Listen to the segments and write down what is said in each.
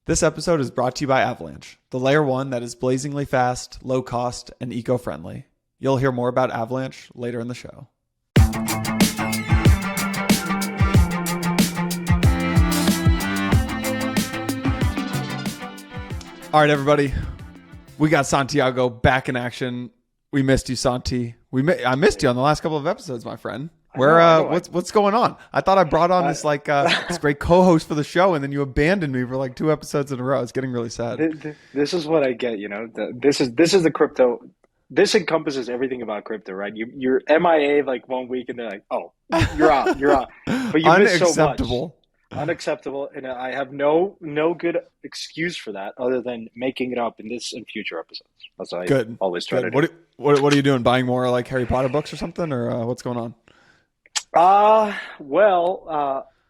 This episode is brought to you by Avalanche, the layer 1 that is blazingly fast, low cost, and eco-friendly. You'll hear more about Avalanche later in the show. All right, everybody. We got Santiago back in action. We missed you, Santi. I missed you on the last couple of episodes, my friend. What's going on? I thought I brought on this this great co-host for the show, and then you abandoned me for like 2 episodes in a row. It's getting really sad. This is what I get, This is the crypto. This encompasses everything about crypto, right? You're MIA like 1 week, and they're like, "Oh, you're out. But you miss so much. Unacceptable, and I have no good excuse for that other than making it up in this and future episodes. That's what I always try to do. What are you doing? Buying more like Harry Potter books or something, or what's going on?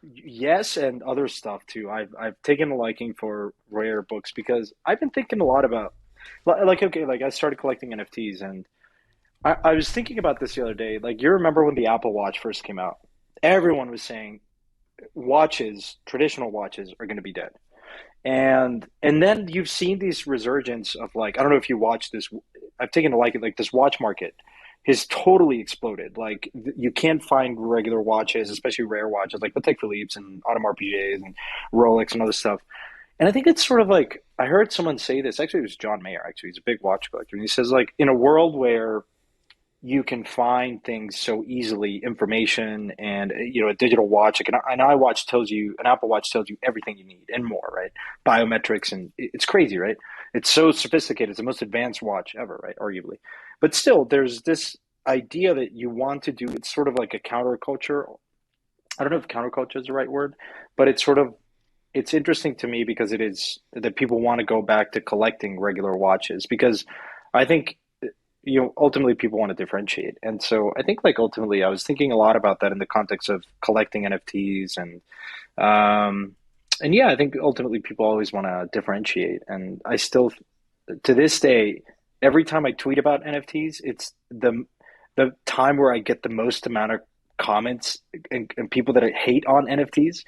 Yes, and other stuff too. I've taken a liking for rare books because I've been thinking a lot about I started collecting NFTs, and I was thinking about this the other day. Like, you remember when the Apple Watch first came out? Everyone was saying traditional watches are going to be dead. And then you've seen these resurgence of I don't know if you watch this. I've taken a liking, this watch market has totally exploded. Like, you can't find regular watches, especially rare watches, like Patek Philippe's and Audemars Piguet's and Rolex and other stuff. And I think it's sort of I heard someone say this, actually it was John Mayer, actually, he's a big watch collector. And he says, in a world where you can find things so easily, information and, a digital watch, an Apple Watch tells you everything you need and more, right? Biometrics, and it's crazy, right? It's so sophisticated. It's the most advanced watch ever, right? Arguably. But still, there's this idea that you want to do, it's sort of like a counterculture. I don't know if counterculture is the right word, but it's interesting to me because it is that people want to go back to collecting regular watches, because I think, ultimately people want to differentiate. And so I think ultimately I was thinking a lot about that in the context of collecting NFTs and yeah, I think ultimately people always want to differentiate. And I still, to this day, every time I tweet about NFTs, it's the time where I get the most amount of comments and people that I hate on NFTs.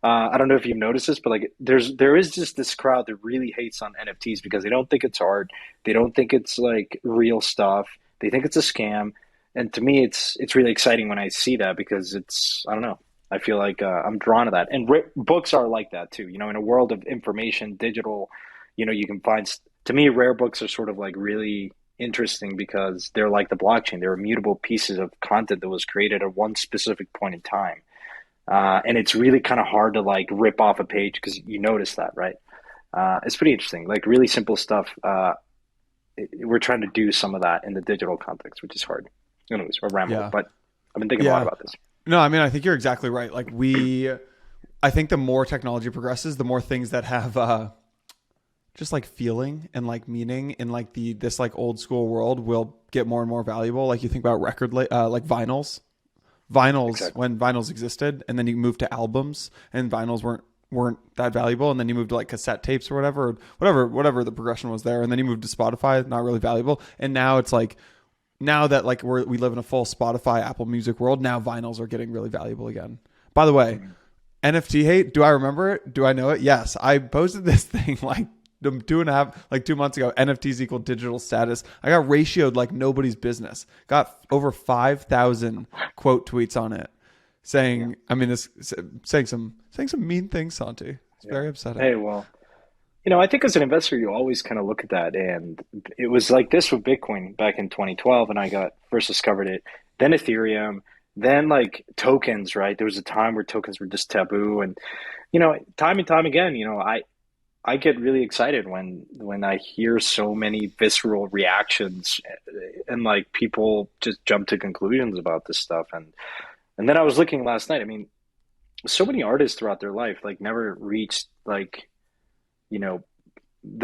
I don't know if you've noticed this, but there is just this crowd that really hates on NFTs because they don't think it's art. They don't think it's real stuff. They think it's a scam. And to me, it's really exciting when I see that, because I don't know. I feel like I'm drawn to that. And books are like that too. In a world of information, digital, you can find, to me, rare books are sort of really interesting because they're like the blockchain. They're immutable pieces of content that was created at one specific point in time. And it's really kind of hard to rip off a page because you notice that, right? It's pretty interesting, really simple stuff. We're trying to do some of that in the digital context, which is hard. Anyways, we're rambling, but I've been thinking a lot about this. No, I mean, I think you're exactly right. I think the more technology progresses, the more things that have just feeling and meaning in this old school world will get more and more valuable. You think about vinyls. Exactly. When vinyls existed, and then you moved to albums, and vinyls weren't that valuable, and then you moved to cassette tapes or whatever the progression was there, and then you moved to Spotify, not really valuable, and now it's now that we live in a full Spotify, Apple Music world, now vinyls are getting really valuable again. By the way, NFT hate, do I remember it? Do I know it? Yes, I posted this thing 2 months ago. NFTs equal digital status. I got ratioed like nobody's business. Got over 5,000 quote tweets on it, saying saying some mean things, Santi. It's very upsetting. Hey, well, I think as an investor, you always kind of look at that, and it was like this with Bitcoin back in 2012, and I first discovered it. Then Ethereum, then tokens, right? There was a time where tokens were just taboo, and time and time again, I get really excited when I hear so many visceral reactions and people just jump to conclusions about this stuff. And then I was looking last night. I mean, so many artists throughout their life never reached the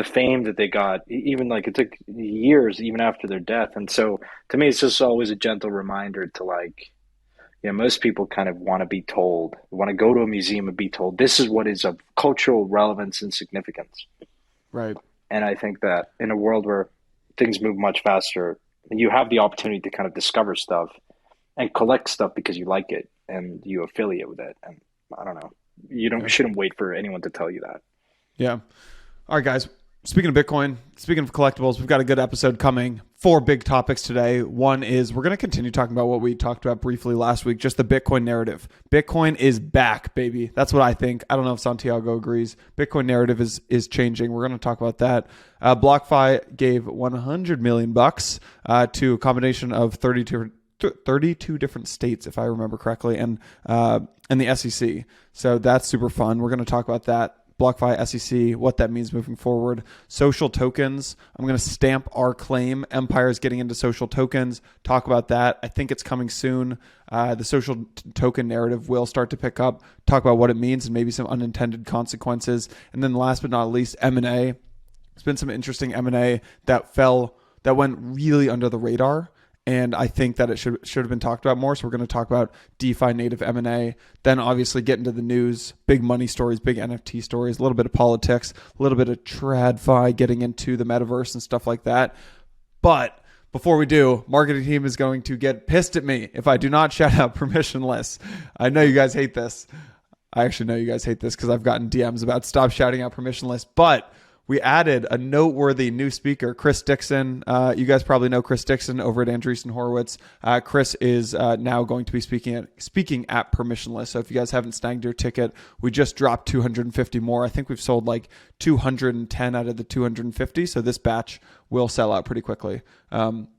fame that they got. Even it took years even after their death. And so to me, it's just always a gentle reminder to most people kind of want to be told, want to go to a museum and be told, this is what is of cultural relevance and significance. Right. And I think that in a world where things move much faster, you have the opportunity to kind of discover stuff and collect stuff because you like it and you affiliate with it. And I don't know, shouldn't wait for anyone to tell you that. Yeah. All right, guys. Speaking of Bitcoin, speaking of collectibles, we've got a good episode coming. 4 big topics today. One is we're going to continue talking about what we talked about briefly last week, just the Bitcoin narrative. Bitcoin is back, baby. That's what I think. I don't know if Santiago agrees. Bitcoin narrative is changing. We're going to talk about that. BlockFi gave $100 million to a combination of 32 different states, if I remember correctly, and the SEC. So that's super fun. We're going to talk about that. BlockFi SEC, what that means moving forward. Social tokens. I'm going to stamp our claim. Empire is getting into social tokens. Talk about that. I think it's coming soon. The social token narrative will start to pick up. Talk about what it means and maybe some unintended consequences. And then last but not least, M&A. There's been some interesting M&A that went really under the radar. And I think that it should have been talked about more. So we're going to talk about DeFi native M&A, then obviously get into the news, big money stories, big NFT stories, a little bit of politics, a little bit of TradFi, getting into the metaverse and stuff like that. But before we do, marketing team is going to get pissed at me if I do not shout out permissionless. I know you guys hate this. I actually know you guys hate this because I've gotten DMs about stop shouting out permissionless, but we added a noteworthy new speaker, Chris Dixon. You guys probably know Chris Dixon over at Andreessen Horowitz. Chris is now going to be speaking at Permissionless. So if you guys haven't snagged your ticket, we just dropped 250 more. I think we've sold like 210 out of the 250. So this batch will sell out pretty quickly.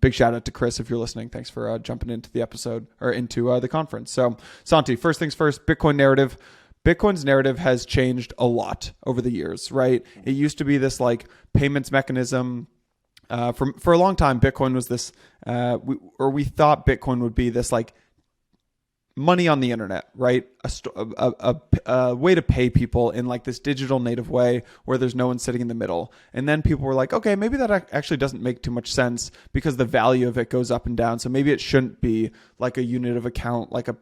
Big shout out to Chris if you're listening. Thanks for jumping into the episode or into the conference. So Santi, first things first, Bitcoin narrative. Bitcoin's narrative has changed a lot over the years, right? It used to be this like payments mechanism. For a long time, Bitcoin was this, we thought Bitcoin would be this like money on the internet, right? A way to pay people in like this digital native way where there's no one sitting in the middle. And then people were like, okay, maybe that actually doesn't make too much sense because the value of it goes up and down. So maybe it shouldn't be like a unit of account, like a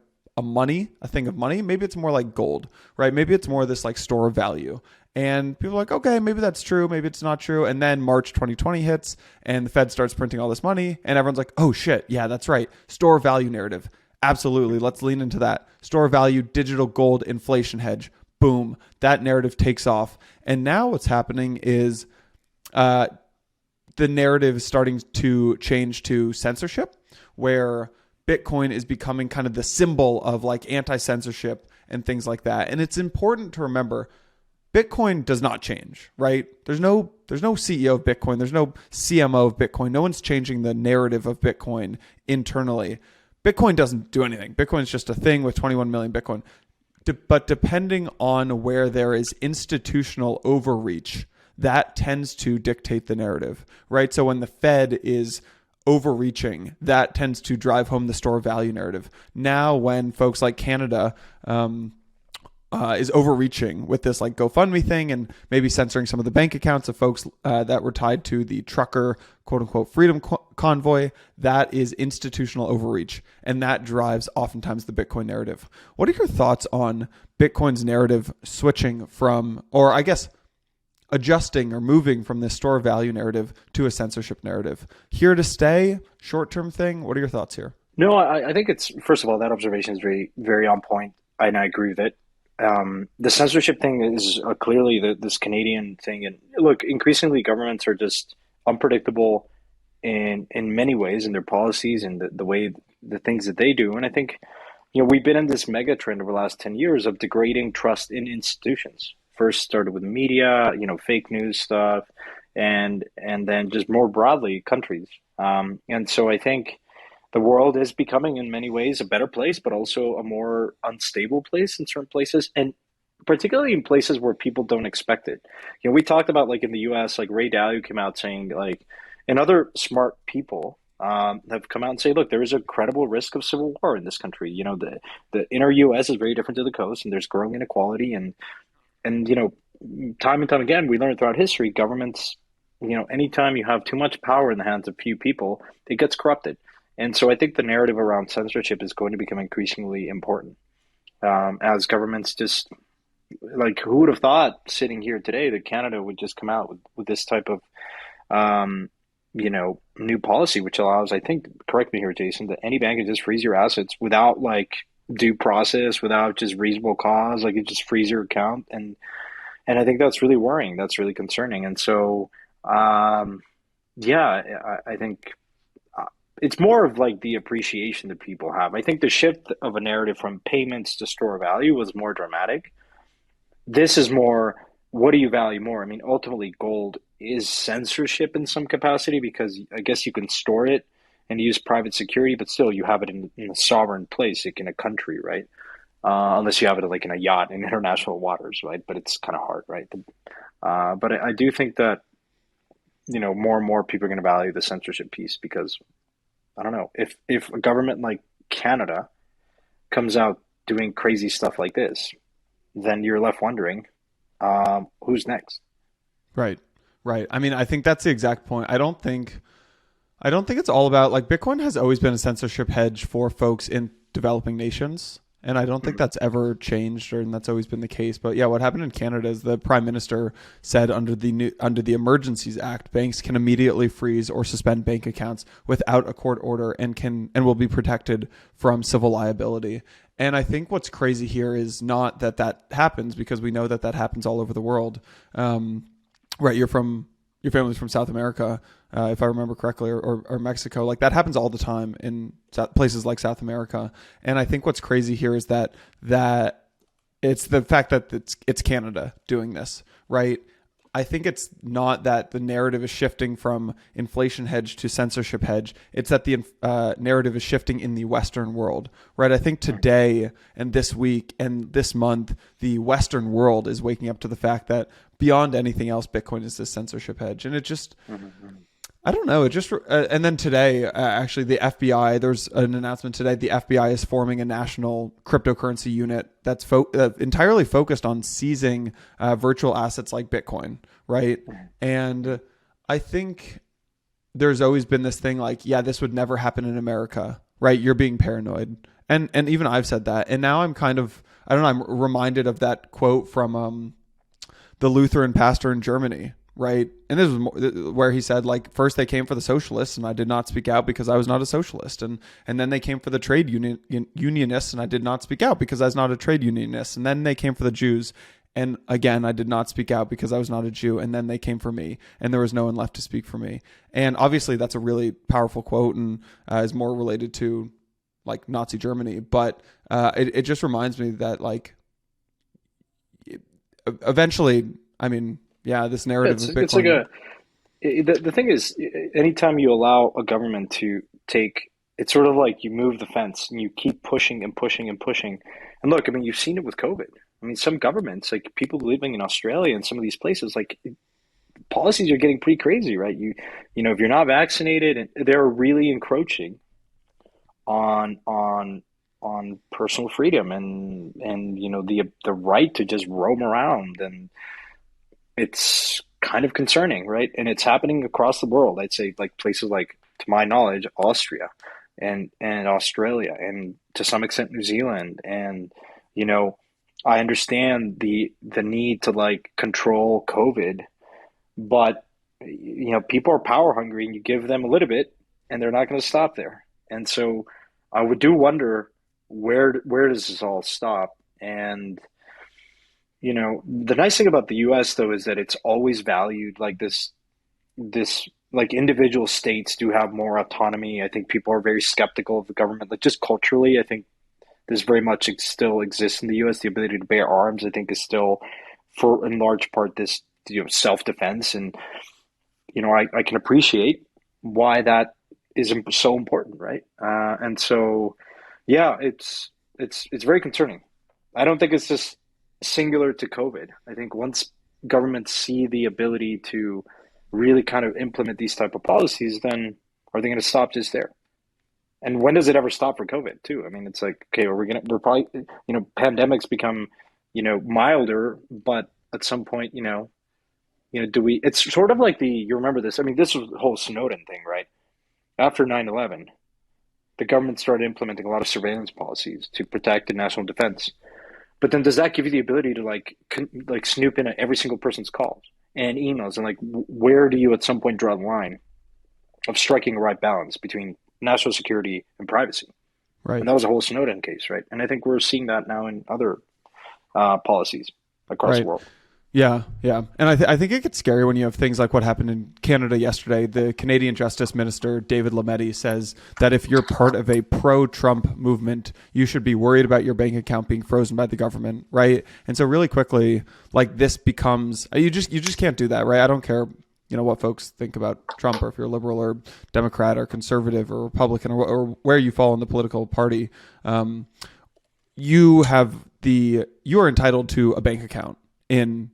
thing of money. Maybe it's more like gold, right? Maybe it's more this like store of value. And people are like, okay, maybe that's true. Maybe it's not true. And then March 2020 hits and the Fed starts printing all this money and everyone's like, oh shit. Yeah, that's right. Store of value narrative. Absolutely. Let's lean into that. Store of value, digital gold, inflation hedge. Boom. That narrative takes off. And now what's happening is the narrative is starting to change to censorship, where Bitcoin is becoming kind of the symbol of like anti-censorship and things like that. And it's important to remember Bitcoin does not change, right? There's no CEO of Bitcoin. There's no CMO of Bitcoin. No one's changing the narrative of Bitcoin internally. Bitcoin doesn't do anything. Bitcoin is just a thing with 21 million Bitcoin. But depending on where there is institutional overreach, that tends to dictate the narrative, right? So when the Fed is overreaching, that tends to drive home the store value narrative. Now, when folks like Canada is overreaching with this like GoFundMe thing and maybe censoring some of the bank accounts of folks that were tied to the trucker quote unquote freedom convoy, that is institutional overreach. And that drives oftentimes the Bitcoin narrative. What are your thoughts on Bitcoin's narrative switching from, or I guess adjusting or moving from this store value narrative to a censorship narrative? Here to stay, short-term thing? What are your thoughts here? No, I think it's, first of all, that observation is very, very on point, and I agree with it. The censorship thing is clearly this Canadian thing. And look, increasingly governments are just unpredictable in many ways in their policies and the way, the things that they do. And I think, we've been in this mega trend over the last 10 years of degrading trust in institutions. First started with media, fake news stuff, and then just more broadly countries. And so I think the world is becoming in many ways a better place, but also a more unstable place in certain places, and particularly in places where people don't expect it. We talked about like in the US, like Ray Dalio came out saying like, and other smart people have come out and say, look, there is a credible risk of civil war in this country. The inner US is very different to the coast, and there's growing inequality, and time and time again, we learned throughout history, governments, anytime you have too much power in the hands of few people, it gets corrupted. And so I think the narrative around censorship is going to become increasingly important as governments just, like, who would have thought sitting here today that Canada would just come out with this type of, new policy, which allows, I think, correct me here, Jason, that any bank can just freeze your assets without like due process, without just reasonable cause, like it just freeze your account. And And I think that's really worrying. That's really concerning. And so, um, yeah, I think it's more of like the appreciation that people have. I think the shift of a narrative from payments to store of value was more dramatic. This is more, what do you value more? I mean, ultimately, gold is censorship in some capacity because I guess you can store it and use private security, but still you have it in a sovereign place, like in a country, right? Unless you have it like in a yacht in international waters, right? But it's kind of hard, right? But I do think that, more and more people are going to value the censorship piece because I don't know if a government like Canada comes out doing crazy stuff like this, then you're left wondering, who's next? Right. Right. I mean, I think that's the exact point. I don't think it's all about like Bitcoin has always been a censorship hedge for folks in developing nations. And I don't think that's ever changed, and that's always been the case. But yeah, what happened in Canada is the Prime Minister said under the Emergencies Act, banks can immediately freeze or suspend bank accounts without a court order and will be protected from civil liability. And I think what's crazy here is not that happens, because we know that happens all over the world. Right, your family's from South America, if I remember correctly, or Mexico. Like that happens all the time in places like South America. And I think what's crazy here is that it's the fact that it's Canada doing this, right? I think it's not that the narrative is shifting from inflation hedge to censorship hedge. It's that the narrative is shifting in the Western world, right? I think today and this week and this month, the Western world is waking up to the fact that beyond anything else, Bitcoin is this censorship hedge. And it just, I don't know. It just, and then today, actually, the FBI, there's an announcement today. The FBI is forming a national cryptocurrency unit that's entirely focused on seizing virtual assets like Bitcoin, right? And I think there's always been this thing like, yeah, this would never happen in America, right? You're being paranoid. And even I've said that. And now I'm kind of, I don't know, I'm reminded of that quote from the Lutheran pastor in Germany, right? And this was where he said, like, first they came for the socialists and I did not speak out because I was not a socialist. And then they came for the trade unionists and I did not speak out because I was not a trade unionist. And then they came for the Jews. And again, I did not speak out because I was not a Jew. And then they came for me and there was no one left to speak for me. And obviously that's a really powerful quote and is more related to like Nazi Germany. But it just reminds me that like eventually, I mean, yeah, this narrative of Bitcoin. It's like the thing is, anytime you allow a government to take, it's sort of like you move the fence and you keep pushing and pushing and pushing. And look, I mean, you've seen it with COVID. I mean, some governments, like people living in Australia and some of these places, like policies are getting pretty crazy, right? If you're not vaccinated, and they're really encroaching on personal freedom and the right to just roam around, and it's kind of concerning, right? And it's happening across the world. I'd say like places like, to my knowledge, Austria and Australia and to some extent New Zealand. And I understand the need to like control COVID, but people are power hungry and you give them a little bit and they're not going to stop there. And so I would do wonder, where does this all stop? And the nice thing about the US though is that it's always valued like this like individual states do have more autonomy. I think people are very skeptical of the government. Like just culturally, I think this very much still exists in the US. The ability to bear arms, I think, is still, for in large part, this self-defense. And I can appreciate why that is so important, right? And so, yeah, it's very concerning. I don't think it's just singular to COVID. I think once governments see the ability to really kind of implement these type of policies, then are they going to stop just there? And when does it ever stop for COVID too? I mean, it's like, okay, we're probably, pandemics become, milder, but at some point, do we, it's sort of like you remember this. I mean, this was the whole Snowden thing, right? After 9/11, the government started implementing a lot of surveillance policies to protect the national defense. But then does that give you the ability to like snoop in at every single person's calls and emails? And like, where do you at some point draw the line of striking a right balance between national security and privacy? Right. And that was a whole Snowden case, right? And I think we're seeing that now in other policies across the world. Yeah, yeah. And I think it gets scary when you have things like what happened in Canada yesterday. The Canadian Justice Minister, David Lametti, says that if you're part of a pro-Trump movement, you should be worried about your bank account being frozen by the government, right? And so really quickly, like this becomes, you just can't do that, right? I don't care, what folks think about Trump, or if you're a liberal or Democrat or conservative or Republican, or where you fall in the political party. You are entitled to a bank account in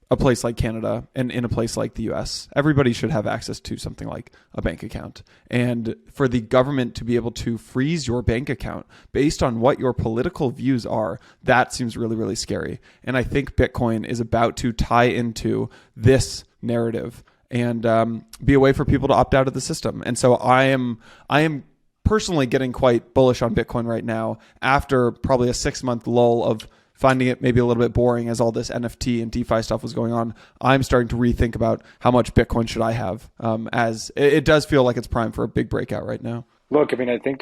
a place like Canada and in a place like the US. Everybody should have access to something like a bank account. And for the government to be able to freeze your bank account based on what your political views are, that seems really, really scary. And I think Bitcoin is about to tie into this narrative and be a way for people to opt out of the system. And so I am personally getting quite bullish on Bitcoin right now after probably a 6-month lull of finding it maybe a little bit boring as all this NFT and DeFi stuff was going on. I'm starting to rethink about how much Bitcoin should I have, as it does feel like it's primed for a big breakout right now. Look, I mean, I think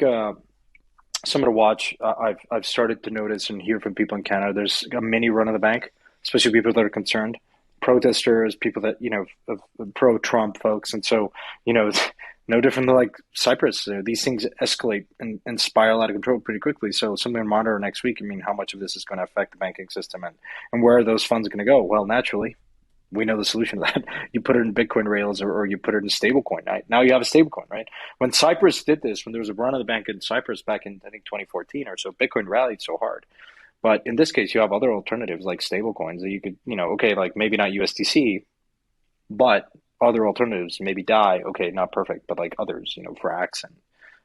someone to watch. I've started to notice and hear from people in Canada. There's a mini run of the bank, especially people that are concerned, protesters, people that pro-Trump folks, and so no different than like Cyprus. These things escalate and spiral out of control pretty quickly. So something to monitor next week. I mean, how much of this is going to affect the banking system and where are those funds going to go? Well, naturally, we know the solution to that. You put it in Bitcoin rails or you put it in stablecoin. Right? Now you have a stablecoin, right? When Cyprus did this, when there was a run of the bank in Cyprus back in, I think, 2014 or so, Bitcoin rallied so hard. But in this case, you have other alternatives like stablecoins that you could, like maybe not USDC, but other alternatives, maybe DAI, okay, not perfect, but like others, Frax and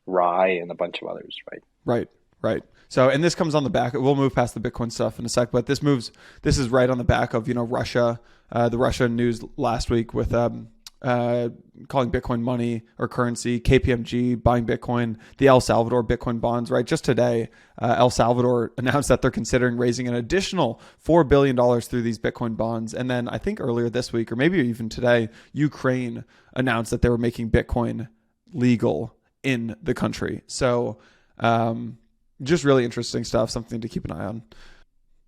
Rye and a bunch of others, right? Right. So, and this comes on the back, we'll move past the Bitcoin stuff in a sec, but this is right on the back of, Russia, the Russia news last week with calling Bitcoin money or currency, KPMG buying Bitcoin, the El Salvador Bitcoin bonds, right? Just today, El Salvador announced that they're considering raising an additional $4 billion through these Bitcoin bonds. And then I think earlier this week, or maybe even today, Ukraine announced that they were making Bitcoin legal in the country. So just really interesting stuff, something to keep an eye on.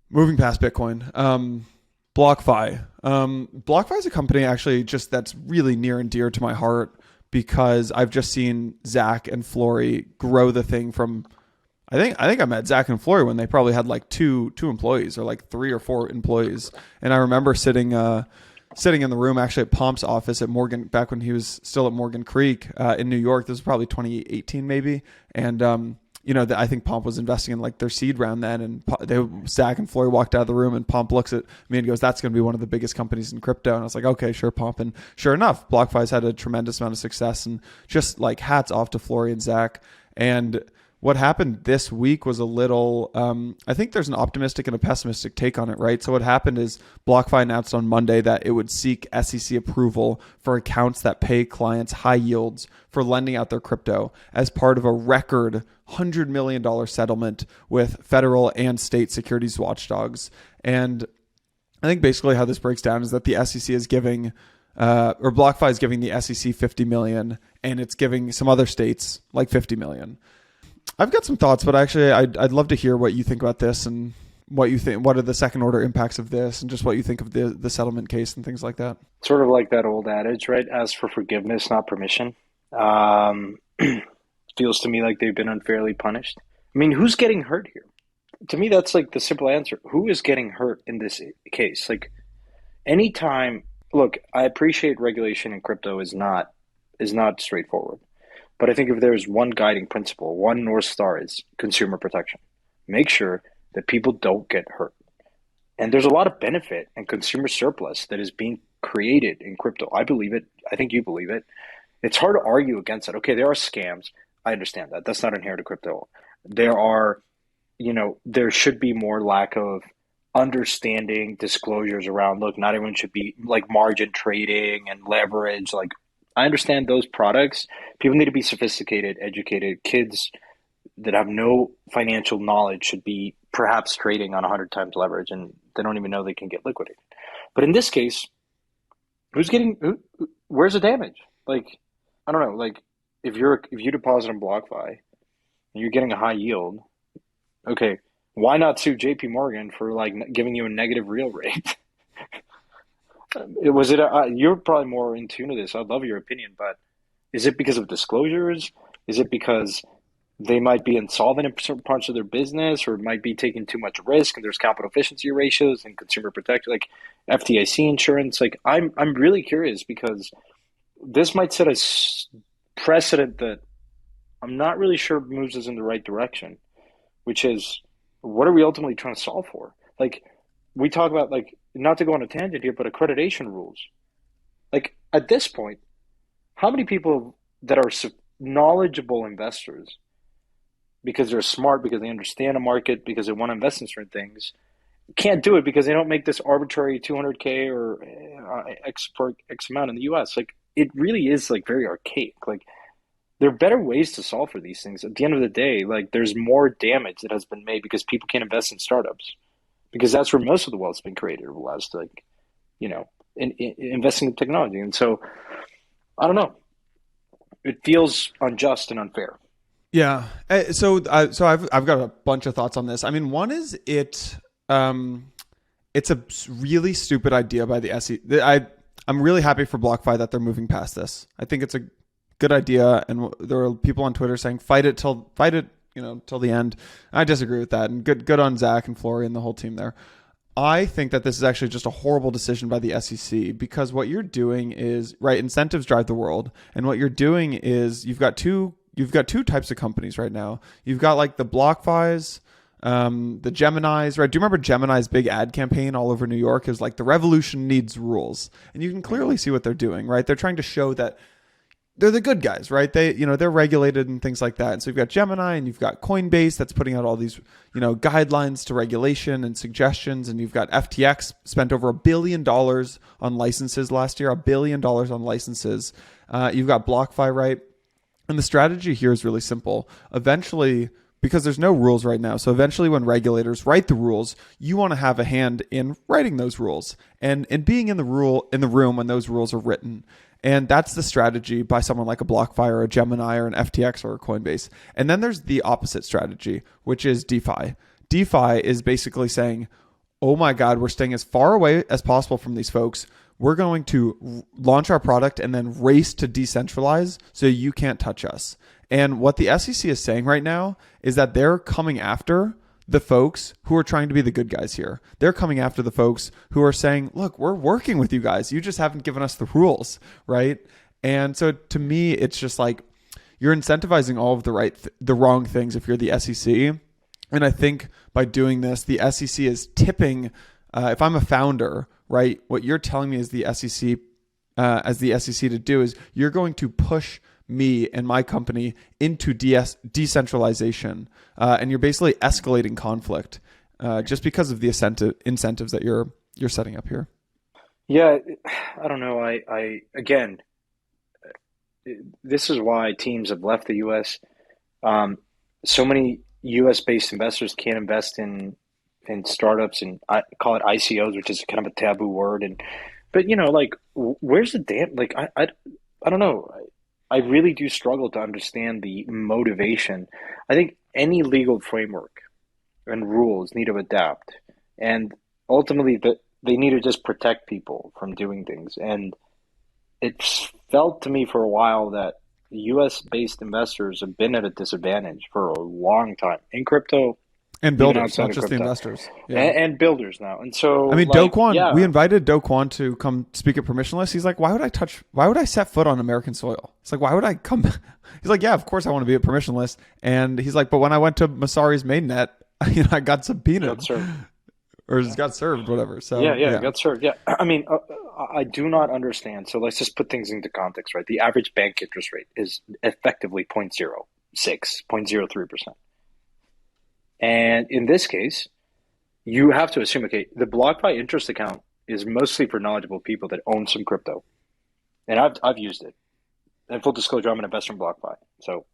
Moving past Bitcoin, BlockFi. BlockFi is a company actually just that's really near and dear to my heart because I've just seen Zach and Flory grow the thing from, I think I met Zach and Flory when they probably had like two employees or like 3 or 4 employees. And I remember sitting in the room actually at Pomp's office at Morgan, back when he was still at Morgan Creek in New York. This was probably 2018 maybe. And, I think Pomp was investing in like their seed round then, and Zach and Flory walked out of the room, and Pomp looks at me and goes, "That's going to be one of the biggest companies in crypto." And I was like, "Okay, sure, Pomp." And sure enough, BlockFi's had a tremendous amount of success, and just like hats off to Flory and Zach. And what happened this week was a little, I think there's an optimistic and a pessimistic take on it, right? So what happened is BlockFi announced on Monday that it would seek SEC approval for accounts that pay clients high yields for lending out their crypto as part of a record $100 million settlement with federal and state securities watchdogs. And I think basically how this breaks down is that the SEC is giving, or BlockFi is giving the SEC $50 million, and it's giving some other states like $50 million. I've got some thoughts, but actually I'd love to hear what you think about this and what you think, what are the second order impacts of this, and just what you think of the settlement case and things like that. Sort of like that old adage, right? Ask for forgiveness, not permission. Feels to me like they've been unfairly punished. I mean, who's getting hurt here? To me, that's like the simple answer. Who is getting hurt in this case? Like anytime, look, I appreciate regulation in crypto is not straightforward. But I think if there's one guiding principle, one North Star is consumer protection. Make sure that people don't get hurt. And there's a lot of benefit and consumer surplus that is being created in crypto. I believe it. I think you believe it. It's hard to argue against that. Okay, there are scams. I understand that. That's not inherent to crypto. There are, there should be more lack of understanding, disclosures around, look, not everyone should be like margin trading and leverage. Like, I understand those products. People need to be sophisticated, educated. Kids that have no financial knowledge should be perhaps trading on 100 times leverage, and they don't even know they can get liquidated. But in this case, where's the damage? Like, I don't know. Like, if you deposit in BlockFi and you're getting a high yield, okay, why not sue JP Morgan for like giving you a negative real rate? Was it? You're probably more in tune to this. I'd love your opinion, but is it because of disclosures? Is it because they might be insolvent in certain parts of their business, or might be taking too much risk, and there's capital efficiency ratios and consumer protection, like FDIC insurance? Like, I'm really curious because this might set a precedent that I'm not really sure moves us in the right direction, which is what are we ultimately trying to solve for? Like, we talk about, like, not to go on a tangent here, but accreditation rules. Like, at this point, how many people that are knowledgeable investors because they're smart, because they understand a market, because they want to invest in certain things, can't do it because they don't make this arbitrary 200K or X for X amount in the US? Like, it really is like very archaic. Like, there are better ways to solve for these things. At the end of the day, like, there's more damage that has been made because people can't invest in startups, because that's where most of the wealth's been created over the last, like, in investing in technology. And so, I don't know. It feels unjust and unfair. Yeah. So I've got a bunch of thoughts on this. I mean, one is it's a really stupid idea by the SEC. I'm really happy for BlockFi that they're moving past this. I think it's a good idea, and there are people on Twitter saying fight it till the end. I disagree with that, and good on Zach and Flory and the whole team there. I think that this is actually just a horrible decision by the SEC, because what you're doing is, right, incentives drive the world, and what you're doing is you've got two types of companies right now. You've got like the BlockFis, the Geminis, right? Do you remember Gemini's big ad campaign all over New York? It was like, the revolution needs rules, and you can clearly see what they're doing, right? They're trying to show that they're the good guys, right? They're regulated and things like that. And so you've got Gemini, and you've got Coinbase that's putting out all these, guidelines to regulation and suggestions. And you've got FTX spent over $1 billion on licenses last year, $1 billion on licenses. You've got BlockFi, right? And the strategy here is really simple. Eventually, because there's no rules right now, so eventually when regulators write the rules, you want to have a hand in writing those rules and being in the room when those rules are written. And that's the strategy by someone like a BlockFi or a Gemini or an FTX or a Coinbase. And then there's the opposite strategy, which is DeFi. DeFi is basically saying, oh my God, we're staying as far away as possible from these folks. We're going to launch our product and then race to decentralize so you can't touch us. And what the SEC is saying right now is that they're coming after the folks who are trying to be the good guys here. They're coming after the folks who are saying, look, we're working with you guys. You just haven't given us the rules, right? And so to me, it's just like you're incentivizing all of the wrong things if you're the SEC. And I think by doing this, the SEC is tipping. If I'm a founder, right, what you're telling me as the SEC to do is you're going to push me and my company into decentralization, and you're basically escalating conflict just because of the incentives that you're setting up here. Yeah, I don't know. I again, this is why teams have left the U.S. So many U.S. based investors can't invest in startups, and I call it ICOs, which is kind of a taboo word. But like, where's the damn, like, I don't know. I really do struggle to understand the motivation. I think any legal framework and rules need to adapt, and ultimately they need to just protect people from doing things. And it's felt to me for a while that U.S. based investors have been at a disadvantage for a long time in crypto. And builders, not just the investors. Yeah. And builders now. And so, I mean, Do Kwon, we invited Do Kwon to come speak at Permissionless. He's like, why would I set foot on American soil? It's like, why would I come? He's like, yeah, of course I want to be at Permissionless. And he's like, but when I went to Masari's mainnet, I got subpoenaed. Or just got served, whatever. So yeah, got served. Yeah. I mean, I do not understand. So let's just put things into context, right? The average bank interest rate is effectively 0.06, 0.03%. And in this case, you have to assume, okay, the BlockFi interest account is mostly for knowledgeable people that own some crypto. And I've used it. And full disclosure, I'm an investor in BlockFi. So,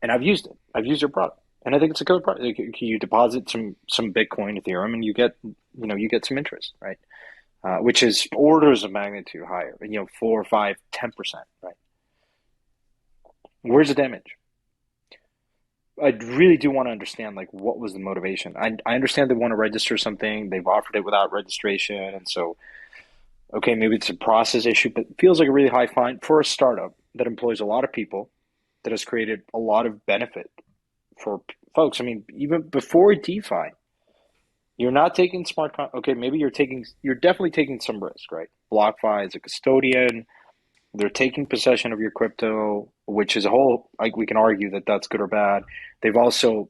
and I've used it. I've used your product. And I think it's a good product. You deposit some Bitcoin, Ethereum, and you get some interest, right? Which is orders of magnitude higher, 4, 5, 10%, right? Where's the damage? I really do want to understand, like, what was the motivation. I understand they want to register something. They've offered it without registration. And so Okay, maybe it's a process issue, but it feels like a really high fine for a startup that employs a lot of people, that has created a lot of benefit for folks. I mean, even before DeFi, you're not taking okay, maybe you're definitely taking some risk, right? BlockFi is a custodian. They're taking possession of your crypto, which is a whole, like, we can argue that that's good or bad. They've also,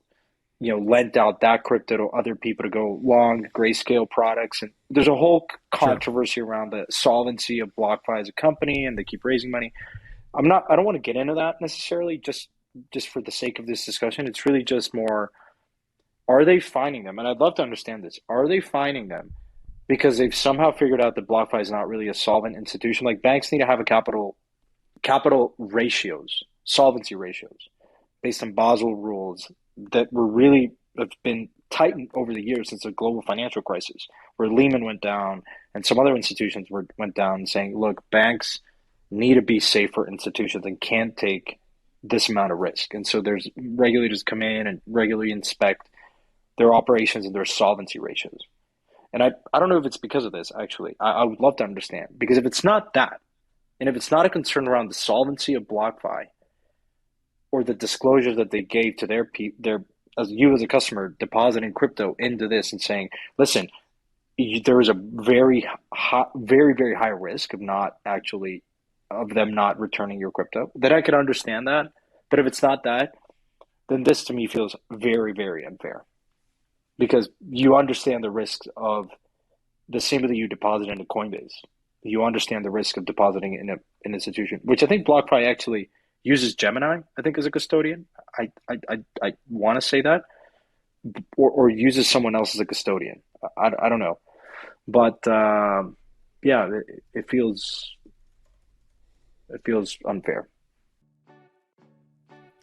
lent out that crypto to other people to go long grayscale products. And there's a whole Sure. controversy around the solvency of BlockFi as a company, and they keep raising money. I don't want to get into that necessarily, just for the sake of this discussion. It's really just more, are they finding them? And I'd love to understand this. Are they finding them because they've somehow figured out that BlockFi is not really a solvent institution? Like, banks need to have a capital ratios, solvency ratios, based on Basel rules that were really have been tightened over the years since the global financial crisis, where Lehman went down and some other institutions went down, saying, look, banks need to be safer institutions and can't take this amount of risk. And so there's regulators come in and regularly inspect their operations and their solvency ratios. And I don't know if it's because of this, actually. I would love to understand. Because if it's not that, and if it's not a concern around the solvency of BlockFi or the disclosures that they gave to their as you as a customer depositing crypto into this and saying, listen, there is a very high, very, very high risk of them not returning your crypto, then I could understand that. But if it's not that, then this to me feels very, very unfair, because you understand the risks of the same that you deposit into Coinbase. You understand the risk of depositing in an institution, which I think BlockFi actually uses Gemini, I think, as a custodian. I want to say that, or uses someone else as a custodian. I don't know, but yeah, it feels unfair.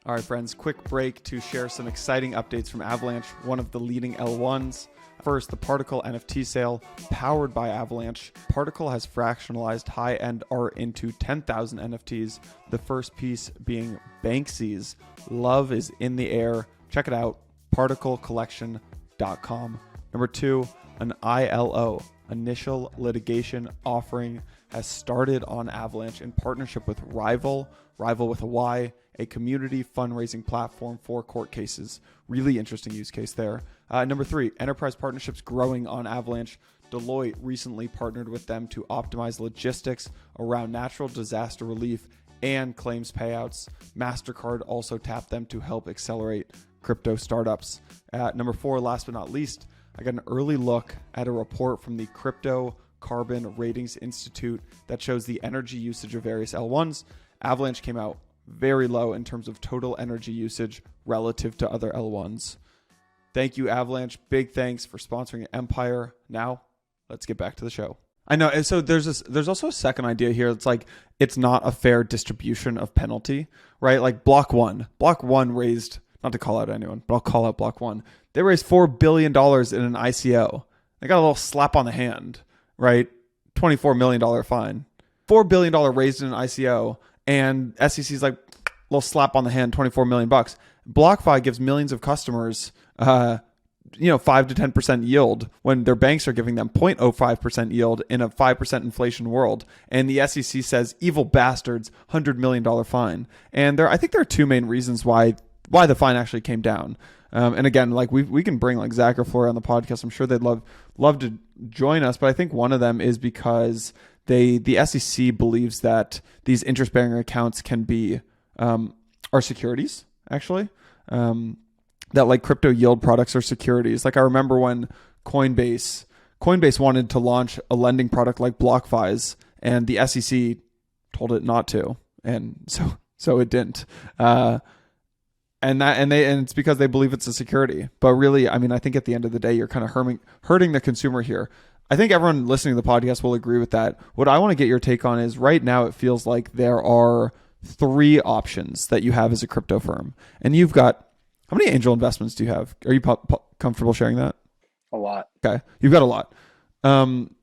All right, friends, quick break to share some exciting updates from Avalanche, one of the leading L1s. First, the Particle NFT sale, powered by Avalanche. Particle has fractionalized high-end art into 10,000 NFTs, the first piece being Banksy's Love is in the Air. Check it out, particlecollection.com. Number two, an ILO, initial litigation offering, has started on Avalanche in partnership with Rival with a Y, a community fundraising platform for court cases. Really interesting use case there. Number three, enterprise partnerships growing on Avalanche. Deloitte recently partnered with them to optimize logistics around natural disaster relief and claims payouts. MasterCard also tapped them to help accelerate crypto startups. Number four, last but not least, I got an early look at a report from the Crypto Carbon Ratings Institute that shows the energy usage of various L1s. Avalanche came out very low in terms of total energy usage relative to other L1s. Thank you, Avalanche. Big thanks for sponsoring Empire. Now, let's get back to the show. I know. And so there's also a second idea here. It's like, it's not a fair distribution of penalty, right? Like Block One raised, not to call out anyone, but I'll call out Block One. They raised $4 billion in an ICO. They got a little slap on the hand, right? $24 million fine. $4 billion raised in an ICO, and SEC's like, little slap on the hand, 24 million bucks. BlockFi gives millions of customers 5 to 10% yield when their banks are giving them 0.05% yield in a 5% inflation world. And the SEC says, evil bastards, $100 million fine. And I think there are two main reasons why the fine actually came down. And again, like we can bring like Zach or Flora on the podcast. I'm sure they'd love to join us. But I think one of them is because the SEC believes that these interest-bearing accounts can be are securities, actually. That like crypto yield products are securities. Like I remember when Coinbase wanted to launch a lending product like BlockFi's, and the SEC told it not to, and so it didn't. And it's because they believe it's a security. But really, I mean, I think at the end of the day, you're kind of hurting the consumer here. I think everyone listening to the podcast will agree with that. What I want to get your take on is, right now it feels like there are three options that you have as a crypto firm, and you've got, how many angel investments do you have? Are you comfortable sharing that? A lot. Okay, you've got a lot.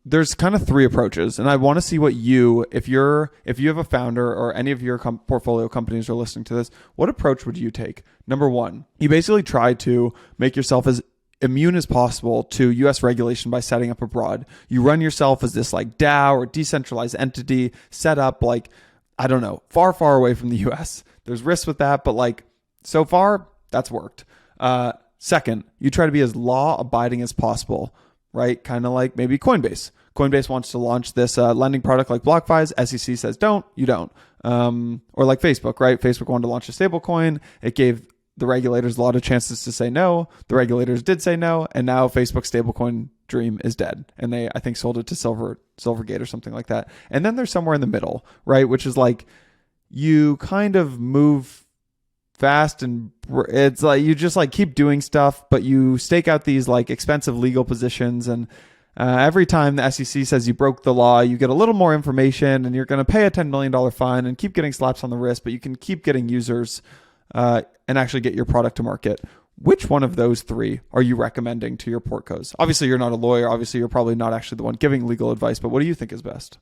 There's kind of three approaches, and I want to see what if you have a founder or any of your portfolio companies are listening to this, what approach would you take? Number one, you basically try to make yourself as immune as possible to US regulation by setting up abroad. You run yourself as this like DAO or decentralized entity set up like, I don't know, far, far away from the US. There's risks with that, but like so far that's worked. Second, you try to be as law abiding as possible, right? Kind of like maybe Coinbase. Coinbase wants to launch this lending product like BlockFi. SEC says don't, you don't. Or like Facebook, right? Facebook wanted to launch a stable coin. It gave the regulators a lot of chances to say no. The regulators did say no, and now Facebook's stablecoin dream is dead. And they, I think, sold it to Silvergate or something like that. And then there's somewhere in the middle, right? Which is like you kind of move fast and it's like you just like keep doing stuff, but you stake out these like expensive legal positions, and every time the SEC says you broke the law, you get a little more information, and you're going to pay a $10 million fine and keep getting slaps on the wrist, but you can keep getting users and actually get your product to market. Which one of those three are you recommending to your portcos? Obviously, you're not a lawyer. Obviously, you're probably not actually the one giving legal advice, but what do you think is best?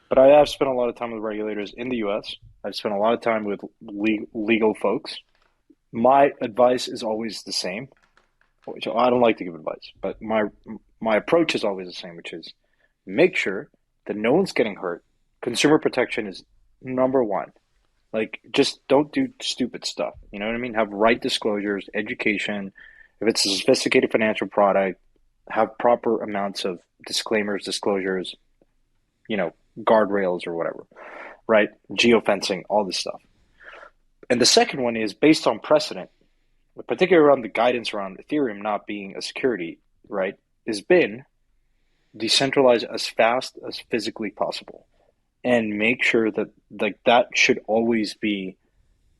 But I have spent a lot of time with regulators in the US. I've spent a lot of time with legal folks. My advice is always the same, which I don't like to give advice, but my approach is always the same, which is make sure that no one's getting hurt. Consumer protection is number one. Like, just don't do stupid stuff. You know what I mean? Have right disclosures, education. If it's a sophisticated financial product, have proper amounts of disclaimers, disclosures, guardrails or whatever, right? Geofencing, all this stuff. And the second one is based on precedent, particularly around the guidance around Ethereum not being a security, right, has been decentralize as fast as physically possible. And make sure that that should always be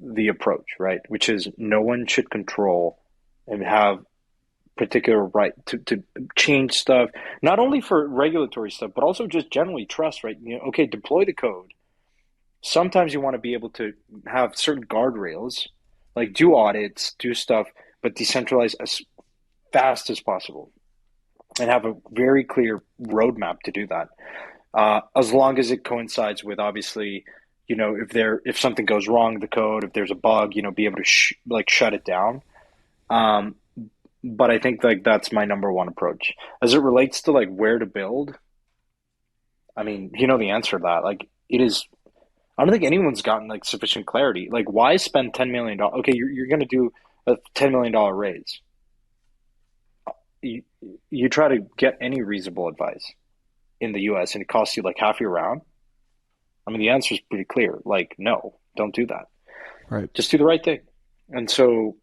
the approach, right? Which is no one should control and have particular right to change stuff, not only for regulatory stuff, but also just generally trust, right? Okay, deploy the code. Sometimes you want to be able to have certain guardrails, like do audits, do stuff, but decentralize as fast as possible and have a very clear roadmap to do that. As long as it coincides with, obviously, if something goes wrong, the code, if there's a bug, be able to shut it down. But I think that's my number one approach. As it relates to where to build, I mean, the answer to that. It is, I don't think anyone's gotten sufficient clarity. Why spend $10 million? Okay, you're going to do a $10 million raise. You try to get any reasonable advice in the US and it costs you half your round. I mean, the answer is pretty clear. No, don't do that. Right. Just do the right thing. And so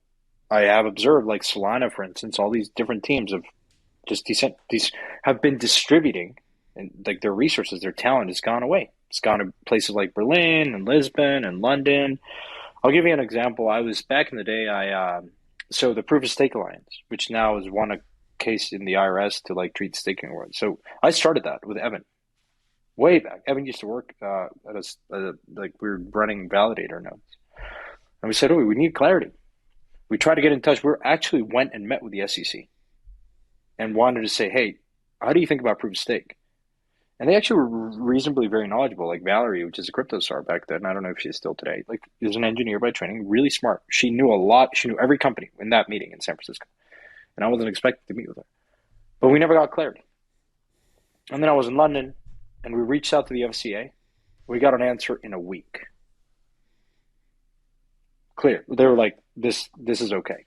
I have observed Solana, for instance, all these different teams of just these have been distributing, and their resources, their talent has gone away. It's gone to places like Berlin and Lisbon and London. I'll give you an example. I was back in the day, so the Proof of Stake Alliance, which now has won a case in the IRS to treat staking awards. So I started that with Evan way back. Evan used to work at we were running validator nodes, and we said, "Oh, we need clarity." We tried to get in touch. We actually went and met with the SEC and wanted to say, "Hey, how do you think about proof of stake?" And they actually were reasonably very knowledgeable. Like Valerie, which is a crypto star back then, I don't know if she's still today. Is an engineer by training, really smart. She knew a lot. She knew every company in that meeting in San Francisco. And I wasn't expected to meet with her. But we never got clarity. And then I was in London, and we reached out to the FCA. We got an answer in a week. Clear. They were like, this is okay.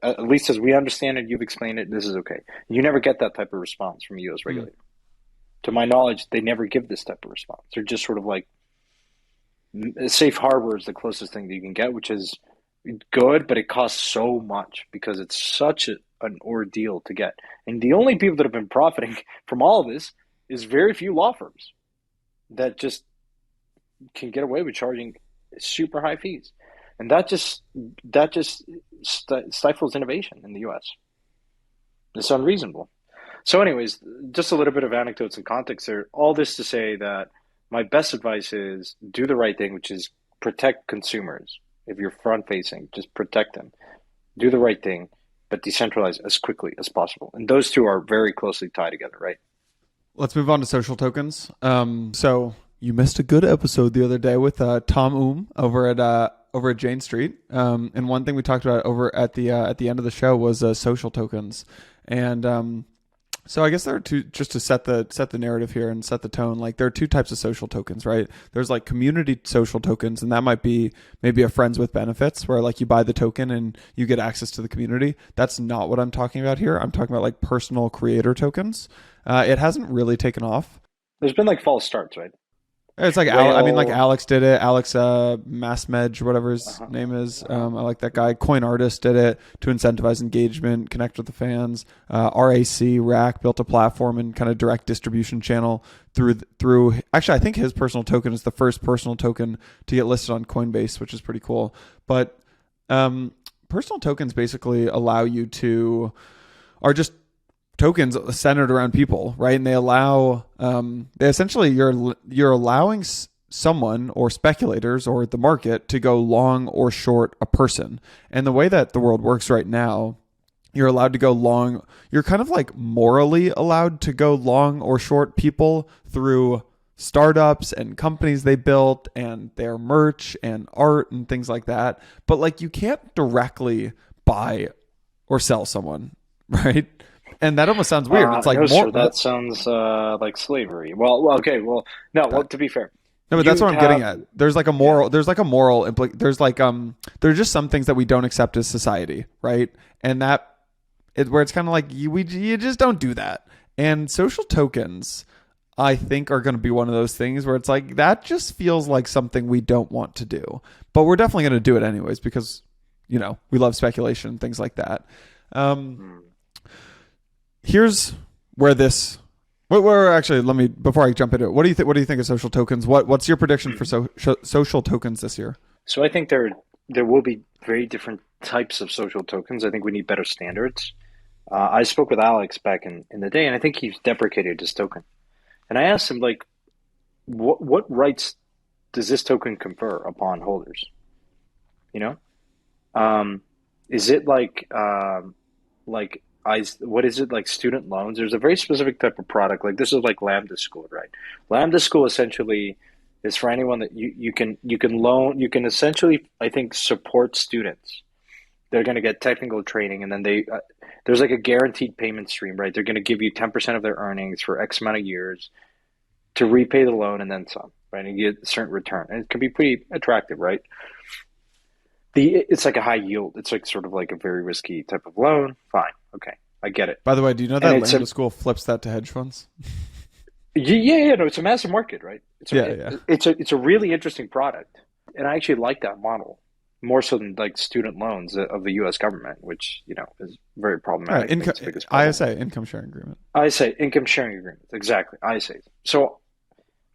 At least as we understand it, you've explained it, this is okay. You never get that type of response from a U.S. regulator. To my knowledge, they never give this type of response. They're just sort of a safe harbor is the closest thing that you can get, which is good, but it costs so much because it's such an ordeal to get. And the only people that have been profiting from all of this is very few law firms that just can get away with charging super high fees. And that just stifles innovation in the U.S. It's unreasonable. So anyways, just a little bit of anecdotes and context there. All this to say that my best advice is do the right thing, which is protect consumers. If you're front-facing, just protect them. Do the right thing, but decentralize as quickly as possible. And those two are very closely tied together, right? Let's move on to social tokens. So you missed a good episode the other day with Tom over at Jane Street. And one thing we talked about over at the end of the show was social tokens. And so I guess there are two, just to set the narrative here and set the tone. Like there are two types of social tokens, right? There's like community social tokens, and that might be maybe a friends with benefits where like you buy the token and you get access to the community. That's not what I'm talking about here. I'm talking about like personal creator tokens. It hasn't really taken off. There's been like false starts, right? It's like like Alex did it. Alex Massmedge, whatever his name is. I like that guy. Coin Artist did it to incentivize engagement, connect with the fans. Rack built a platform and kind of direct distribution channel through. Actually, I think his personal token is the first personal token to get listed on Coinbase, which is pretty cool. But personal tokens basically allow you to are just tokens centered around people, right? And they allow, they essentially you're allowing someone or speculators or the market to go long or short a person. And the way that the world works right now, you're allowed to go long. You're kind of like morally allowed to go long or short people through startups and companies they built and their merch and art and things like that. But like you can't directly buy or sell someone, right? And that almost sounds weird. It's like no, sir, that sounds like slavery. Well, okay. Well, no. Well, to be fair, no, but that's what I'm getting at. There's like a moral. There's like a moral. There's like there's just some things that we don't accept as society, right? And that where it's kind of like you just don't do that. And social tokens, I think, are going to be one of those things where it's like that just feels like something we don't want to do, but we're definitely going to do it anyways because we love speculation and things like that. Here's where this. Actually, let me before I jump into it. What do you think? What do you think of social tokens? What's your prediction for social tokens this year? So I think there will be very different types of social tokens. I think we need better standards. I spoke with Alex back in the day, and I think he's deprecated his token. And I asked him like, what rights does this token confer upon holders? Is it what is it, like student loans? There's a very specific type of product. Like this is like Lambda School, right? Lambda School essentially is for anyone that you can loan. You can essentially, I think, support students. They're going to get technical training, and then there's like a guaranteed payment stream, right? They're going to give you 10% of their earnings for X amount of years to repay the loan and then some, right? And you get a certain return, and it can be pretty attractive, right? It's like a high yield. It's like sort of like a very risky type of loan. Fine. Okay. I get it. By the way, do you know that Lambda School flips that to hedge funds? Yeah. No, it's a massive market, right? It's a really interesting product. And I actually like that model more so than like student loans of the U.S. government, which, is very problematic. ISA, income sharing agreement. ISA, income sharing agreement. Exactly. ISA. So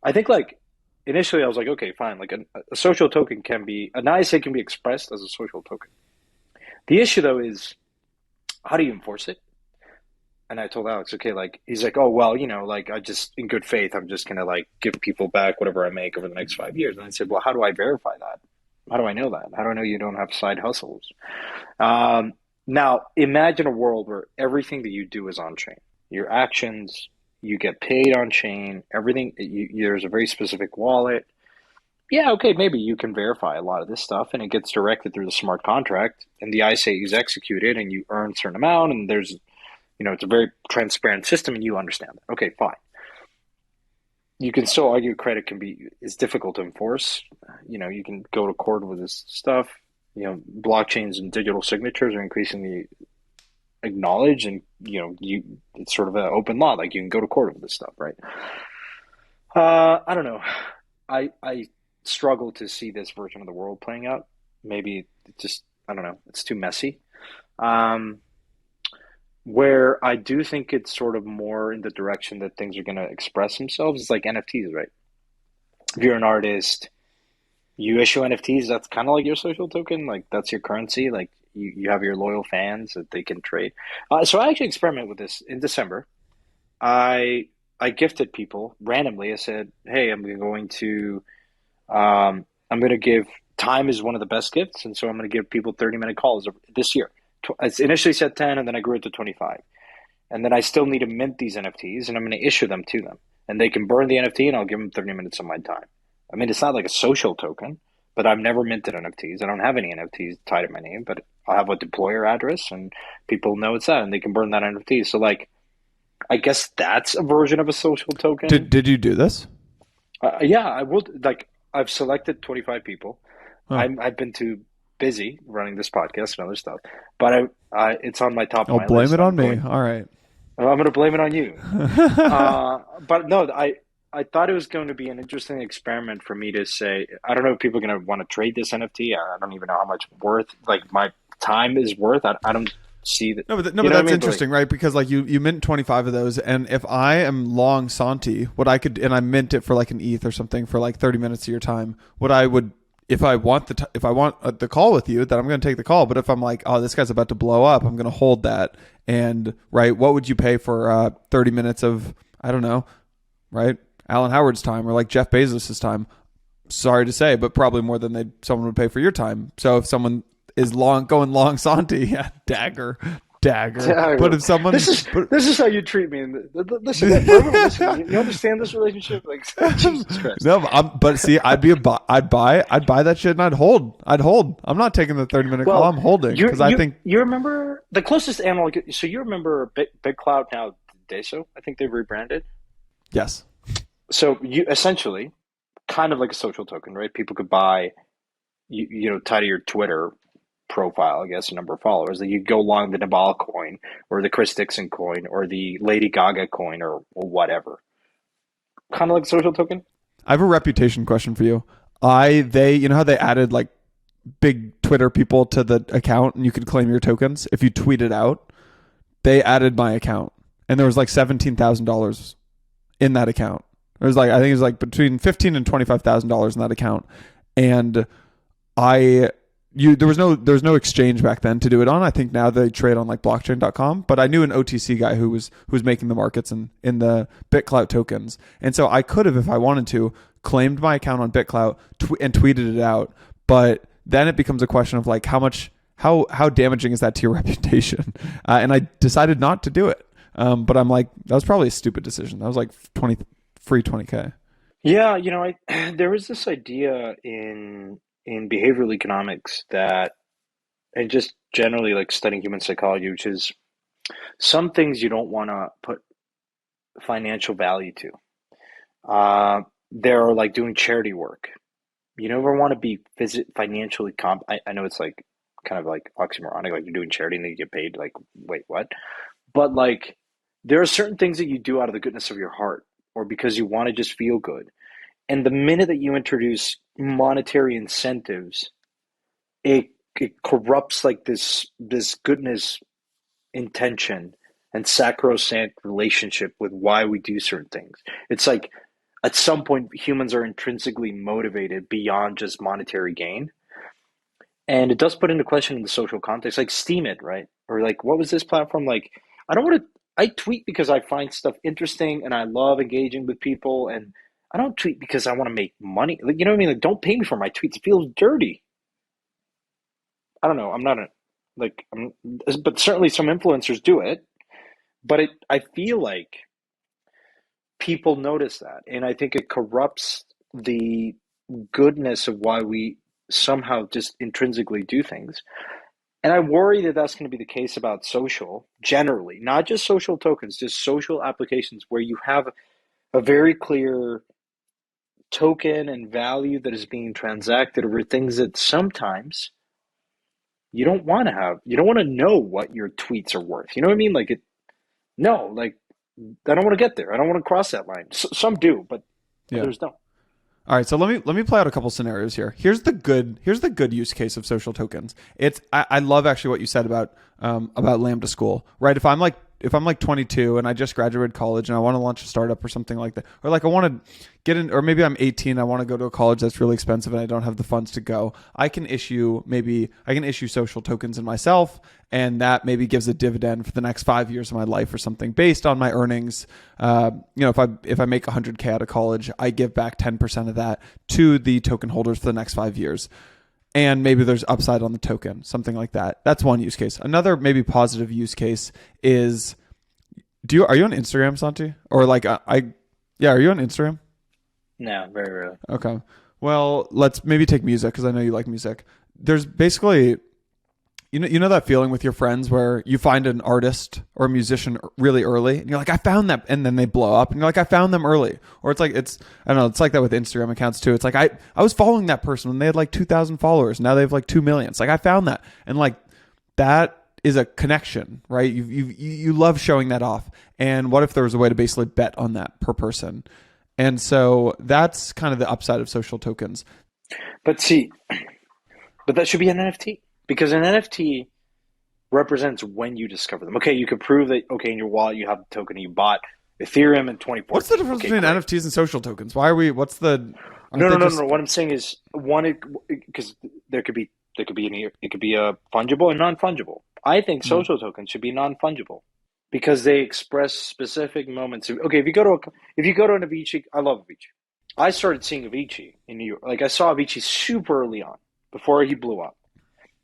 I think like, initially, I was like, okay, fine. Like a social token an ISA can be expressed as a social token. The issue, though, is how do you enforce it? And I told Alex, okay, like, he's like, oh, well, like I just, in good faith, I'm just going to like give people back whatever I make over the next 5 years. And I said, well, how do I verify that? How do I know that? How do I know you don't have side hustles? Now, imagine a world where everything that you do is on chain. Your actions, you get paid on chain, everything, there's a very specific wallet. Yeah, okay, maybe you can verify a lot of this stuff and it gets directed through the smart contract and the ISA is executed and you earn a certain amount and there's, it's a very transparent system and you understand that. Okay, fine. You can still argue credit is difficult to enforce. You can go to court with this stuff. Blockchains and digital signatures are increasingly acknowledged and it's sort of an open law, like you can go to court with this stuff, right? I don't know. I struggle to see this version of the world playing out. Maybe I don't know, it's too messy. Where I do think it's sort of more in the direction that things are going to express themselves is like NFTs, right? If you're an artist, you issue NFTs, that's kind of like your social token, like that's your currency, like you have your loyal fans that they can trade. So I actually experimented with this in December. I gifted people randomly. I said, hey, I'm going to give, time is one of the best gifts, and so I'm going to give people 30-minute calls this year. I initially said 10, and then I grew it to 25. And then I still need to mint these NFTs, and I'm going to issue them to them. And they can burn the NFT, and I'll give them 30 minutes of my time. I mean, it's not like a social token, but I've never minted NFTs. I don't have any NFTs tied to my name, but I have a deployer address and people know it's that and they can burn that NFT. So like, I guess that's a version of a social token. Did you do this? Yeah, I would like. I've selected 25 people. Huh. I've been too busy running this podcast and other stuff, but it's on my top of Oh, my blame list. it on me. All right. I'm going to blame it on you. But no, I thought it was going to be an interesting experiment for me to say. I don't know if people are going to want to trade this NFT. I don't even know how much worth like my time is worth. I don't see that. No, but You know what I that's mean? interesting, right? Because like you mint 25 of those, and if I am long Santi, what I could, and I mint it for like an ETH or something for like 30 minutes of your time, what I would, if I want the call with you, then I'm going to take the call. But if I'm like, oh, this guy's about to blow up, I'm going to hold that. And right, what would you pay for 30 minutes of, I don't know, right? Alan Howard's time or like Jeff Bezos's time. Sorry to say, but probably more than someone would pay for your time. So if someone is going long Santi, yeah, dagger. But if someone this is how you treat me. Listen, listen, you understand this relationship? Like Jesus Christ. No, but see, I'd buy that shit and I'd hold. I'm not taking the 30-minute call. I'm holding because I think you remember the closest analog. So you remember Big Cloud now Deso? I think they've rebranded. Yes. So you essentially kind of like a social token, right? People could buy, you know, tied to your Twitter profile, I guess, a number of followers, that you go along the Nabal coin or the Chris Dixon coin or the Lady Gaga coin or whatever. Kind of like a social token. I have a reputation question for you. You know how they added like big Twitter people to the account and you could claim your tokens if you tweet it out? They added my account and there was like $17,000 in that account. It was like, I think it was like between $15,000 and $25,000 in that account. And there was no exchange back then to do it on. I think now they trade on like blockchain.com, but I knew an OTC guy who was making the markets in the BitClout tokens. And so I could have, if I wanted to, claimed my account on BitClout and tweeted it out. But then it becomes a question of like how damaging is that to your reputation? And I decided not to do it. But I'm like, that was probably a stupid decision. That was like free 20K. Yeah, you know, there was this idea in behavioral economics that, and just generally like studying human psychology, which is some things you don't want to put financial value to. There are like doing charity work. You never want to be financially I know it's like kind of like oxymoronic, like you're doing charity and then you get paid. Like, wait, what? But like, there are certain things that you do out of the goodness of your heart or because you want to just feel good. And the minute that you introduce monetary incentives, it corrupts like this goodness intention and sacrosanct relationship with why we do certain things. It's like at some point humans are intrinsically motivated beyond just monetary gain. And it does put into question in the social context, like Steam It, right? Or like, what was this platform? Like, I tweet because I find stuff interesting and I love engaging with people. And I don't tweet because I want to make money. Like, you know what I mean? Like, don't pay me for my tweets. It feels dirty. I don't know. I'm not but certainly some influencers do it. But I feel like people notice that. And I think it corrupts the goodness of why we somehow just intrinsically do things. And I worry that that's going to be the case about social generally, not just social tokens, just social applications where you have a very clear token and value that is being transacted over things that sometimes you don't want to have. You don't want to know what your tweets are worth. You know what I mean? Like like I don't want to get there. I don't want to cross that line. Some do, but others don't. All right, so let me play out a couple scenarios here. Here's the good use case of social tokens. I love actually what you said about Lambda School, right? If I'm like 22 and I just graduated college and I want to launch a startup or something like that, or like I want to get in, or maybe I'm 18, I want to go to a college that's really expensive and I don't have the funds to go. I can issue social tokens in myself, and that maybe gives a dividend for the next 5 years of my life or something based on my earnings. If I make 100K out of college, I give back 10% of that to the token holders for the next 5 years. And maybe there's upside on the token, something like that. That's one use case. Another maybe positive use case is, are you on Instagram, Santi? Or like are you on Instagram? No, very rarely. Okay. Well, let's maybe take music because I know you like music. There's basically, you know that feeling with your friends where you find an artist or a musician really early and you're like, I found them, and then they blow up and you're like, I found them early. Or it's like, I don't know, it's like that with Instagram accounts too. It's like I was following that person when they had like 2,000 followers. Now they have like 2 million. It's like I found that, and like that is a connection, right? You love showing that off. And what if there was a way to basically bet on that per person? And so that's kind of the upside of social tokens. But see, but that should be an NFT because an NFT represents when you discover them. Okay, you can prove that, okay, in your wallet you have the token and you bought Ethereum in 2014. What's the difference Okay, between great. NFTs and social tokens? Why are we? What's the? No. What I'm saying is one, because there could be it could be a fungible and non-fungible. I think social tokens should be non-fungible because they express specific moments. Okay, if you go to an Avicii, I love Avicii. I started seeing Avicii in New York. Like I saw Avicii super early on before he blew up.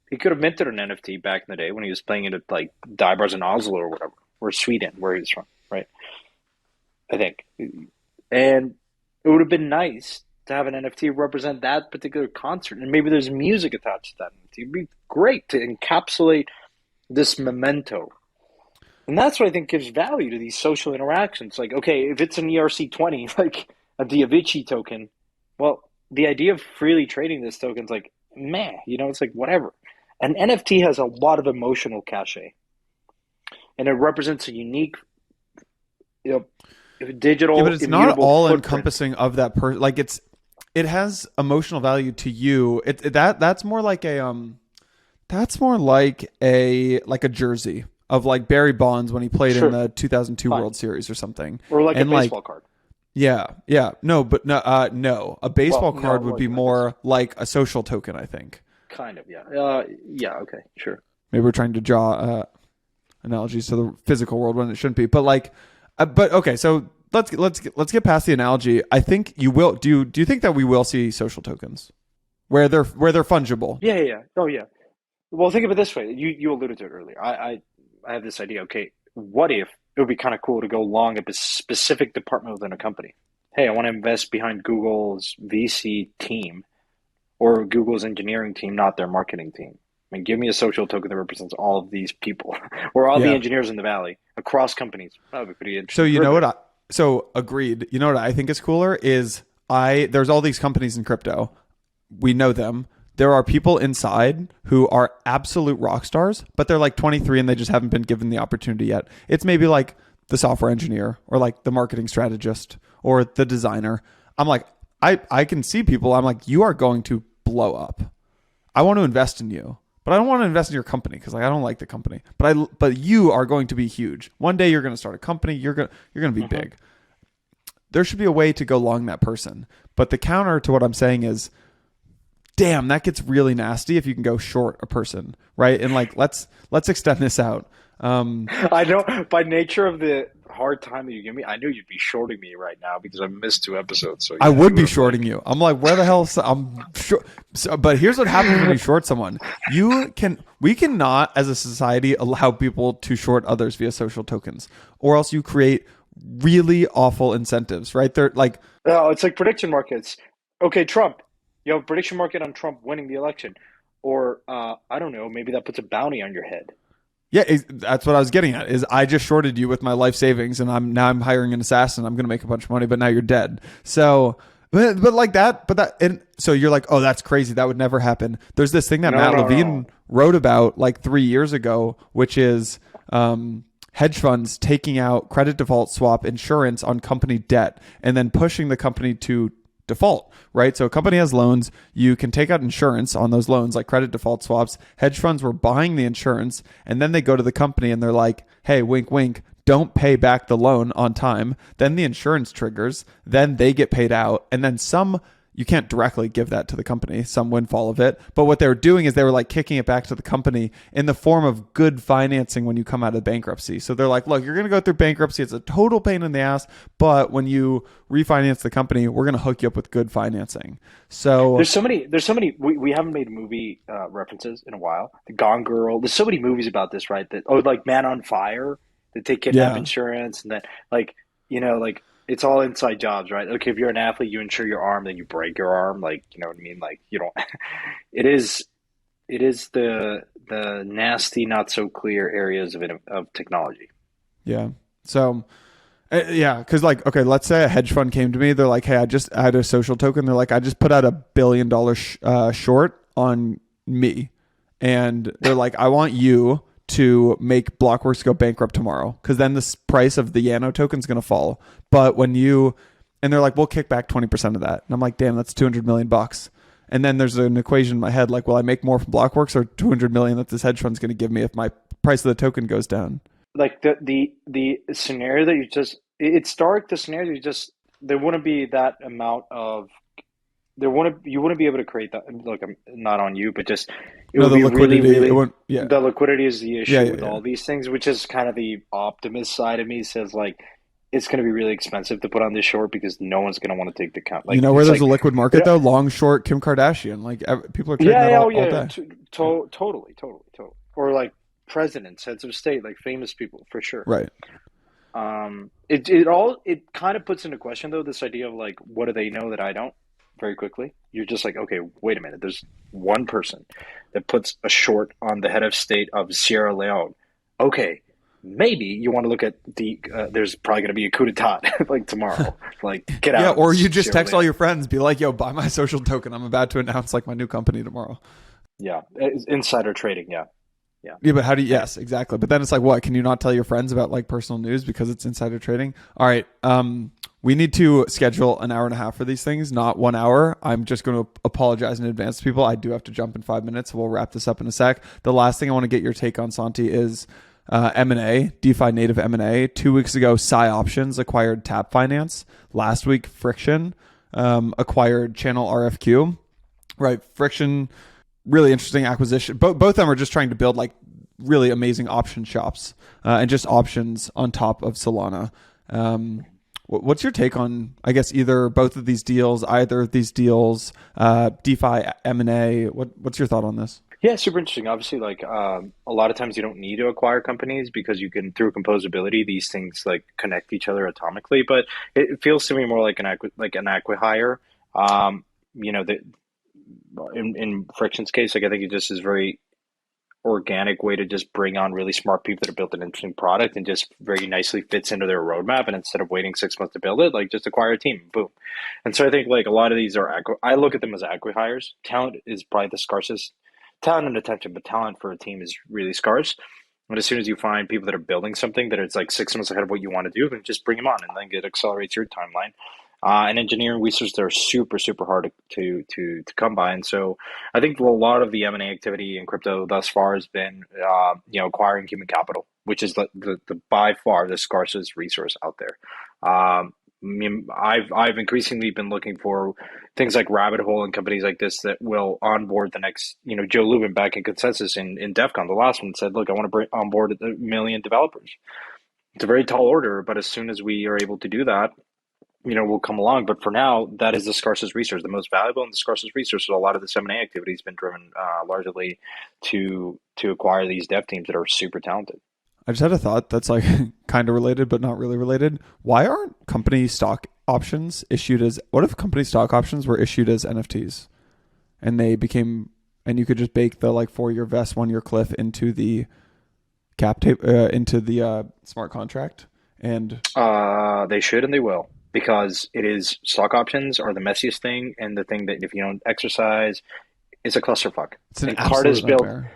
He could have minted an NFT back in the day when he was playing it at like dive bars in Oslo or whatever, or Sweden, where he's from, right? I think, and it would have been nice to have an NFT represent that particular concert, and maybe there's music attached to that NFT. It'd be great to encapsulate this memento, and that's what I think gives value to these social interactions. Like, okay, if it's an ERC20, like a Avicii token, well, the idea of freely trading this token is like, meh, it's like whatever. An NFT has a lot of emotional cachet, and it represents a unique, digital. Yeah, but it's not immutable all footprint. encompassing of that person. Like it has emotional value to you. That's more like a jersey of like Barry Bonds when he played in the 2002 Fine. World Series or something, Or like and a baseball card. Yeah. No, but no. A baseball Well, card no, would be like more like a social token, I think. Kind of, yeah. Yeah, okay, sure. Maybe we're trying to draw analogies to the physical world when it shouldn't be. But like, but okay. So let's get past the analogy. I think you will. Do you think that we will see social tokens where they're fungible? Yeah. Oh, yeah. Well, think of it this way. You alluded to it earlier. I have this idea. Okay, what if it would be kind of cool to go long a specific department within a company? Hey, I want to invest behind Google's VC team or Google's engineering team, not their marketing team. I mean, give me a social token that represents all of these people or all the engineers in the valley across companies. That would be pretty interesting. So so agreed. You know what I think is cooler is there's all these companies in crypto. We know them. There are people inside who are absolute rock stars, but they're like 23 and they just haven't been given the opportunity yet. It's maybe like the software engineer or like the marketing strategist or the designer. I'm like, I can see people. I'm like, you are going to blow up. I want to invest in you, but I don't want to invest in your company because like I don't like the company. But you are going to be huge. One day you're going to start a company. You're going to be big. There should be a way to go long that person. But the counter to what I'm saying is, damn, that gets really nasty if you can go short a person, right? And like let's extend this out. I know by nature of the hard time that you give me, I knew you'd be shorting me right now because I missed 2 episodes. So yeah, I would be shorting you. I'm like, where the hell? I'm sure. So, but here's what happens when you short someone. We cannot, as a society, allow people to short others via social tokens, or else you create really awful incentives, right? They're like, oh, it's like prediction markets. Okay, Trump. You have a prediction market on Trump winning the election, or I don't know, maybe that puts a bounty on your head. yeah, that's what I was getting at. Is I just shorted you with my life savings, and I'm hiring an assassin. I'm going to make a bunch of money, but now you're dead. So, but like that, and so you're like, oh, that's crazy. That would never happen. There's this thing that Matt Levine wrote about like 3 years ago, which is hedge funds taking out credit default swap insurance on company debt and then pushing the company to default, right? So a company has loans, you can take out insurance on those loans like credit default swaps. Hedge funds were buying the insurance and then they go to the company and they're like, hey, wink, wink, don't pay back the loan on time. Then the insurance triggers, then they get paid out. And then you can't directly give that to the company, some windfall of it. But what they were doing is they were like kicking it back to the company in the form of good financing when you come out of bankruptcy. So they're like, look, you're going to go through bankruptcy. It's a total pain in the ass. But when you refinance the company, we're going to hook you up with good financing. So there's so many, we haven't made movie references in a while. The Gone Girl. There's so many movies about this, right? Like Man on Fire, that take kidnap insurance and that like it's all inside jobs, right? Okay, if you're an athlete, you insure your arm, then you break your arm, like you know what I mean? Like you don't. It is the nasty, not so clear areas of technology. Yeah. So, yeah, because like, okay, let's say a hedge fund came to me. They're like, hey, I had a social token. They're like, I just put out $1 billion short on me, and they're like, I want you to make Blockworks go bankrupt tomorrow, because then the price of the Yano token is going to fall. But when you, and they're like, we'll kick back 20% of that, and I'm like, damn, that's $200 million bucks. And then there's an equation in my head like, will I make more from Blockworks or 200 million that this hedge fund's going to give me if my price of the token goes down? Like the scenario that you just, it's dark. The scenario you just, there wouldn't be that amount of, you wouldn't be able to create that. Look, I'm not on you, but just it No, would the be really, liquidity. It really, won't, yeah. the liquidity is the issue Yeah, yeah, with yeah. all these things, which is kind of the optimist side of me says like it's going to be really expensive to put on this short because no one's going to want to take the count. You Like know where it's there's like, a liquid you market know, though? Long, short, Kim Kardashian. Like people are trading yeah, that yeah, oh all yeah, day. totally, totally, totally. Or like presidents, heads of state, like famous people for sure. Right. It kind of puts into question though this idea of like what do they know that I don't very quickly. You're just like, okay, wait a minute. There's one person that puts a short on the head of state of Sierra Leone. Okay, maybe you want to look at there's probably going to be a coup d'etat like tomorrow. Like get Yeah. out. Or you just Sierra text all Leone. your friends, be like, yo, buy my social token. I'm about to announce like my new company tomorrow. Yeah, insider trading. Yeah, yeah. Yeah, but how do you, yes, exactly. But then it's like, what? Can you not tell your friends about like personal news because it's insider trading? All right. We need to schedule an hour and a half for these things, not 1 hour. I'm just going to apologize in advance to people. I do have to jump in 5 minutes. So we'll wrap this up in a sec. The last thing I want to get your take on, Santi, is M&A, DeFi native M&A. 2 weeks ago, Psi Options acquired Tap Finance. Last week, Friction acquired Channel RFQ. Right, Friction, really interesting acquisition. Both of them are just trying to build like really amazing option shops and just options on top of Solana. What's your take on, I guess, either both of these deals, DeFi, M&A? What's your thought on this? Yeah, super interesting. Obviously, like a lot of times you don't need to acquire companies because you can, through composability, these things like connect each other atomically. But it feels to me more like an acquihire. You know, in Friction's case, like I think it just is very organic way to just bring on really smart people that have built an interesting product and just very nicely fits into their roadmap. And instead of waiting 6 months to build it, like just acquire a team, boom. And so I think like a lot of ththese are I look at them as acquihires. Talent is probably the scarcest talent and attention, but talent for a team is really scarce. And as soon as you find people that are building something that it's like 6 months ahead of what you want to do, then just bring them on, and then it accelerates your timeline. And engineering resources are super, super hard to come by. And so I think a lot of the M&A activity in crypto thus far has been, acquiring human capital, which is the by far the scarcest resource out there. I mean, I've increasingly been looking for things like Rabbit Hole and companies like this that will onboard the next, Joe Lubin back in Consensus in DEF CON, the last one, said, look, I want to bring on board 1 million developers. It's a very tall order, but as soon as we are able to do that, will come along. But for now, that is the scarcest resource, the most valuable and the scarcest resource. So a lot of this M&A activity has been driven largely to acquire these dev teams that are super talented. I just had a thought that's like kind of related, but not really related. Why aren't company stock options issued as, what if company stock options were issued as NFTs and they became, and you could just bake the like 4-year vest, 1-year cliff into the cap tape, into the smart contract? And they should, and they will, because it is stock options are the messiest thing, and the thing that if you don't exercise, it's a clusterfuck. it's an And absolute nightmare.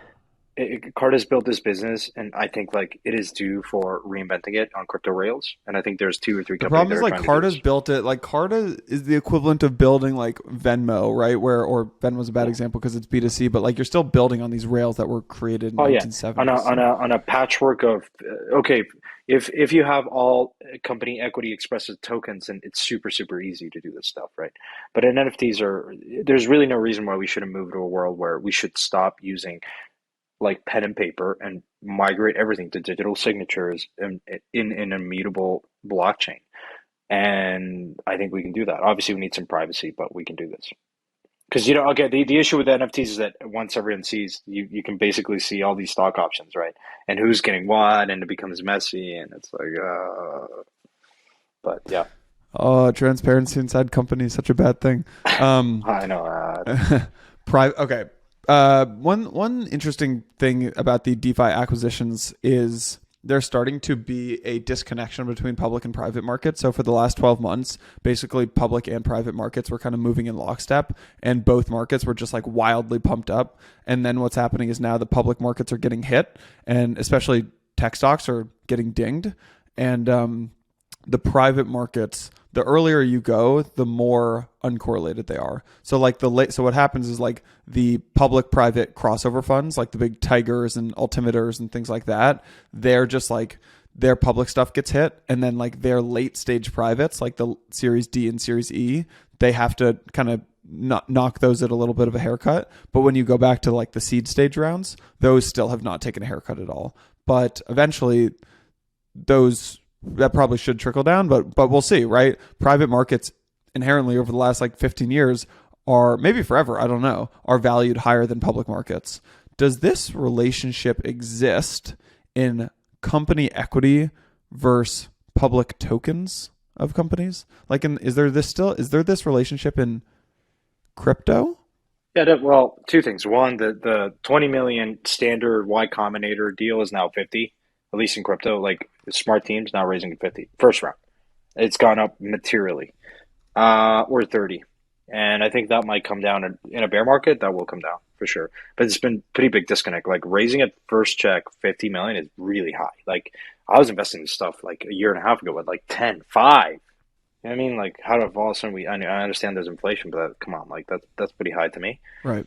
Card has built this business, and I think like it is due for reinventing it on crypto rails. And I think there's 2 or 3 The companies problem that is are like trying to do Carta's this. built it. Like Carta is the equivalent of building like Venmo, right? Or Venmo's a bad example because it's B2C, but like you're still building on these rails that were created in Oh yeah, 1970s. on a patchwork of okay, if you have all company equity expressed as tokens, then it's super super easy to do this stuff, right? But in NFTs there's really no reason why we shouldn't move to a world where we should stop using like pen and paper and migrate everything to digital signatures in an immutable blockchain. And I think we can do that. Obviously, we need some privacy, but we can do this. Because okay, the issue with NFTs is that once everyone sees, you can basically see all these stock options, right? And who's getting what, and it becomes messy, and it's like, but yeah. Oh, transparency inside companies, such a bad thing. I know. Private. Okay. One interesting thing about the DeFi acquisitions is there's starting to be a disconnection between public and private markets. So for the last 12 months, basically public and private markets were kind of moving in lockstep, and both markets were just like wildly pumped up. And then what's happening is now the public markets are getting hit, and especially tech stocks are getting dinged. And the private markets, the earlier you go, the more uncorrelated they are. So like so what happens is like the public private crossover funds, like the big Tigers and Altimeters and things like that, they're just like their public stuff gets hit, and then like their late stage privates, like the Series D and Series E, they have to kind of knock those at a little bit of a haircut. But when you go back to like the seed stage rounds, those still have not taken a haircut at all. But eventually that probably should trickle down, but we'll see, right? Private markets inherently over the last like 15 years are, maybe forever, I don't know, are valued higher than public markets. Does this relationship exist in company equity versus public tokens of companies? Like, is there this relationship in crypto? Yeah, well, two things. One, the 20 million standard Y Combinator deal is now 50, at least in crypto. Like, smart teams now raising at 50 first round. It's gone up materially, or 30. And I think that might come down in a bear market. That will come down for sure. But it's been pretty big disconnect. Like, raising at first check 50 million is really high. Like, I was investing in stuff like a year and a half ago at like 10, 5. You know what I mean? Like, how do all of a sudden I understand there's inflation, but come on, like that's pretty high to me. Right.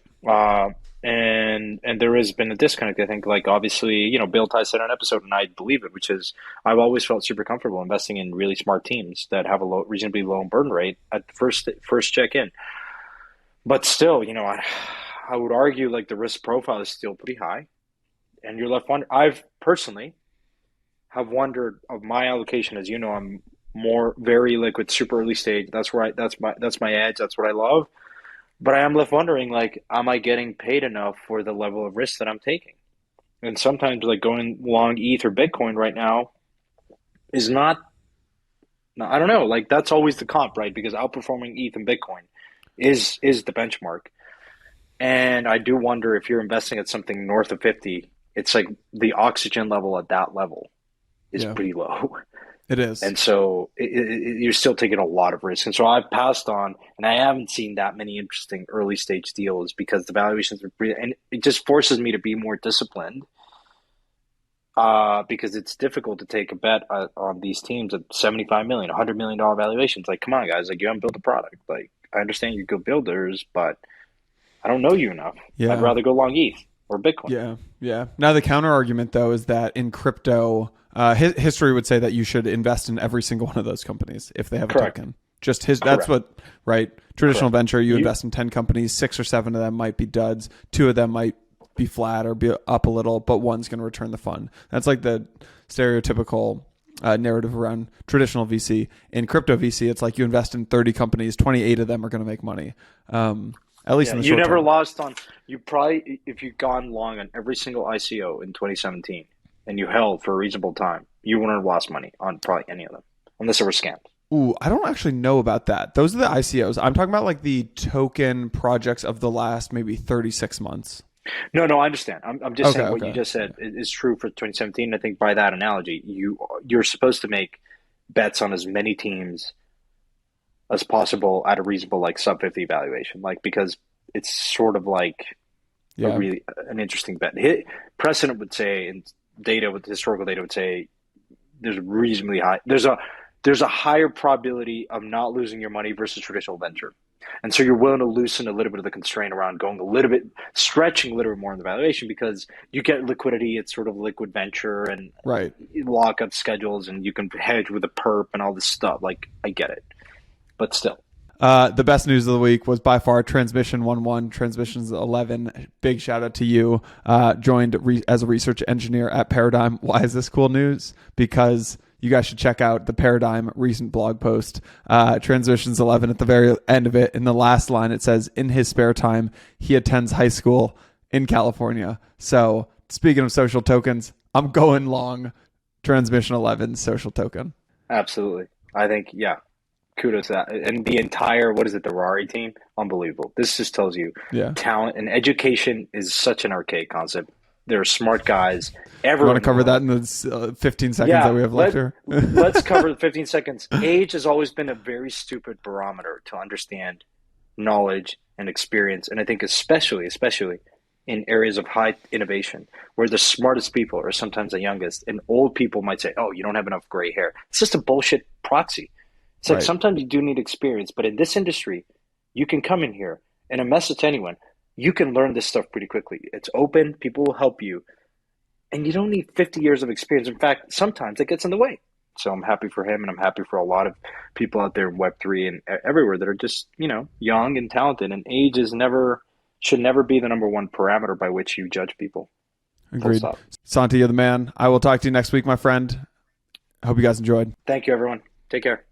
And there has been a disconnect. I think, like, obviously, you know, Bill Ty said on an episode, and I believe it, which is I've always felt super comfortable investing in really smart teams that have a reasonably low burn rate at the first check in. But still, you know, I would argue like the risk profile is still pretty high, and you're left wondering. I've personally have wondered of my allocation, as you know, I'm more very liquid, super early stage. That's my edge. That's what I love. But I am left wondering, like, am I getting paid enough for the level of risk that I'm taking? And sometimes, like, going long ETH or Bitcoin right now is not, I don't know, like, that's always the comp, right? Because outperforming ETH and Bitcoin is the benchmark. And I do wonder if you're investing at something north of 50, it's like the oxygen level at that level is pretty low. It is. And so you're still taking a lot of risk. And so I've passed on, and I haven't seen that many interesting early stage deals because the valuations are pretty, and it just forces me to be more disciplined because it's difficult to take a bet on these teams at 75 million, $100 million valuations. Like, come on, guys, like, you haven't built a product. Like, I understand you're good builders, but I don't know you enough. Yeah. I'd rather go long ETH or Bitcoin. Yeah. Yeah. Now the counter argument though is that in crypto, history would say that you should invest in every single one of those companies if they have a token. That's what, right? Traditional venture, you invest in 10 companies, 6 or 7 of them might be duds, 2 of them might be flat or be up a little, but one's going to return the fund. That's like the stereotypical narrative around traditional VC. In crypto VC, it's like you invest in 30 companies, 28 of them are going to make money. At least in the short term. You never lost on, you probably, if you'd gone long on every single ICO in 2017 and you held for a reasonable time, you wouldn't have lost money on probably any of them, unless there were scams. Ooh, I don't actually know about that. Those are the ICOs. I'm talking about like the token projects of the last maybe 36 months. No, I understand. I'm just saying what you just said is true for 2017. I think by that analogy, you're supposed to make bets on as many teams as possible at a reasonable, like, sub 50 valuation, like, because it's sort of like a really an interesting bet. Precedent would say, and historical data would say, there's reasonably high. There's a higher probability of not losing your money versus traditional venture. And so you're willing to loosen a little bit of the constraint around stretching a little bit more in the valuation because you get liquidity. It's sort of liquid venture and lockup schedules, and you can hedge with a perp and all this stuff. Like, I get it, but still. The best news of the week was by far Transmission 1-1, Transmissions 11. Big shout out to you. Joined as a research engineer at Paradigm. Why is this cool news? Because you guys should check out the Paradigm recent blog post. Transmissions 11 at the very end of it. In the last line, it says, in his spare time, he attends high school in California. So speaking of social tokens, I'm going long Transmission 11 social token. Absolutely. I think, kudos to that. And the entire, what is it, the Rarity team? Unbelievable. This just tells you talent and education is such an archaic concept. They're smart guys. You want to cover that in the 15 seconds that we have left here? Let's cover the 15 seconds. Age has always been a very stupid barometer to understand knowledge and experience. And I think especially in areas of high innovation, where the smartest people are sometimes the youngest, and old people might say, oh, you don't have enough gray hair. It's just a bullshit proxy. It's like sometimes you do need experience, but in this industry, you can come in here, and a message to anyone, you can learn this stuff pretty quickly. It's open, people will help you, and you don't need 50 years of experience. In fact, sometimes it gets in the way. So I'm happy for him, and I'm happy for a lot of people out there in Web3 and everywhere that are just, young and talented, and age should never be the number one parameter by which you judge people. Agreed. Santi, you're the man. I will talk to you next week, my friend. I hope you guys enjoyed. Thank you, everyone. Take care.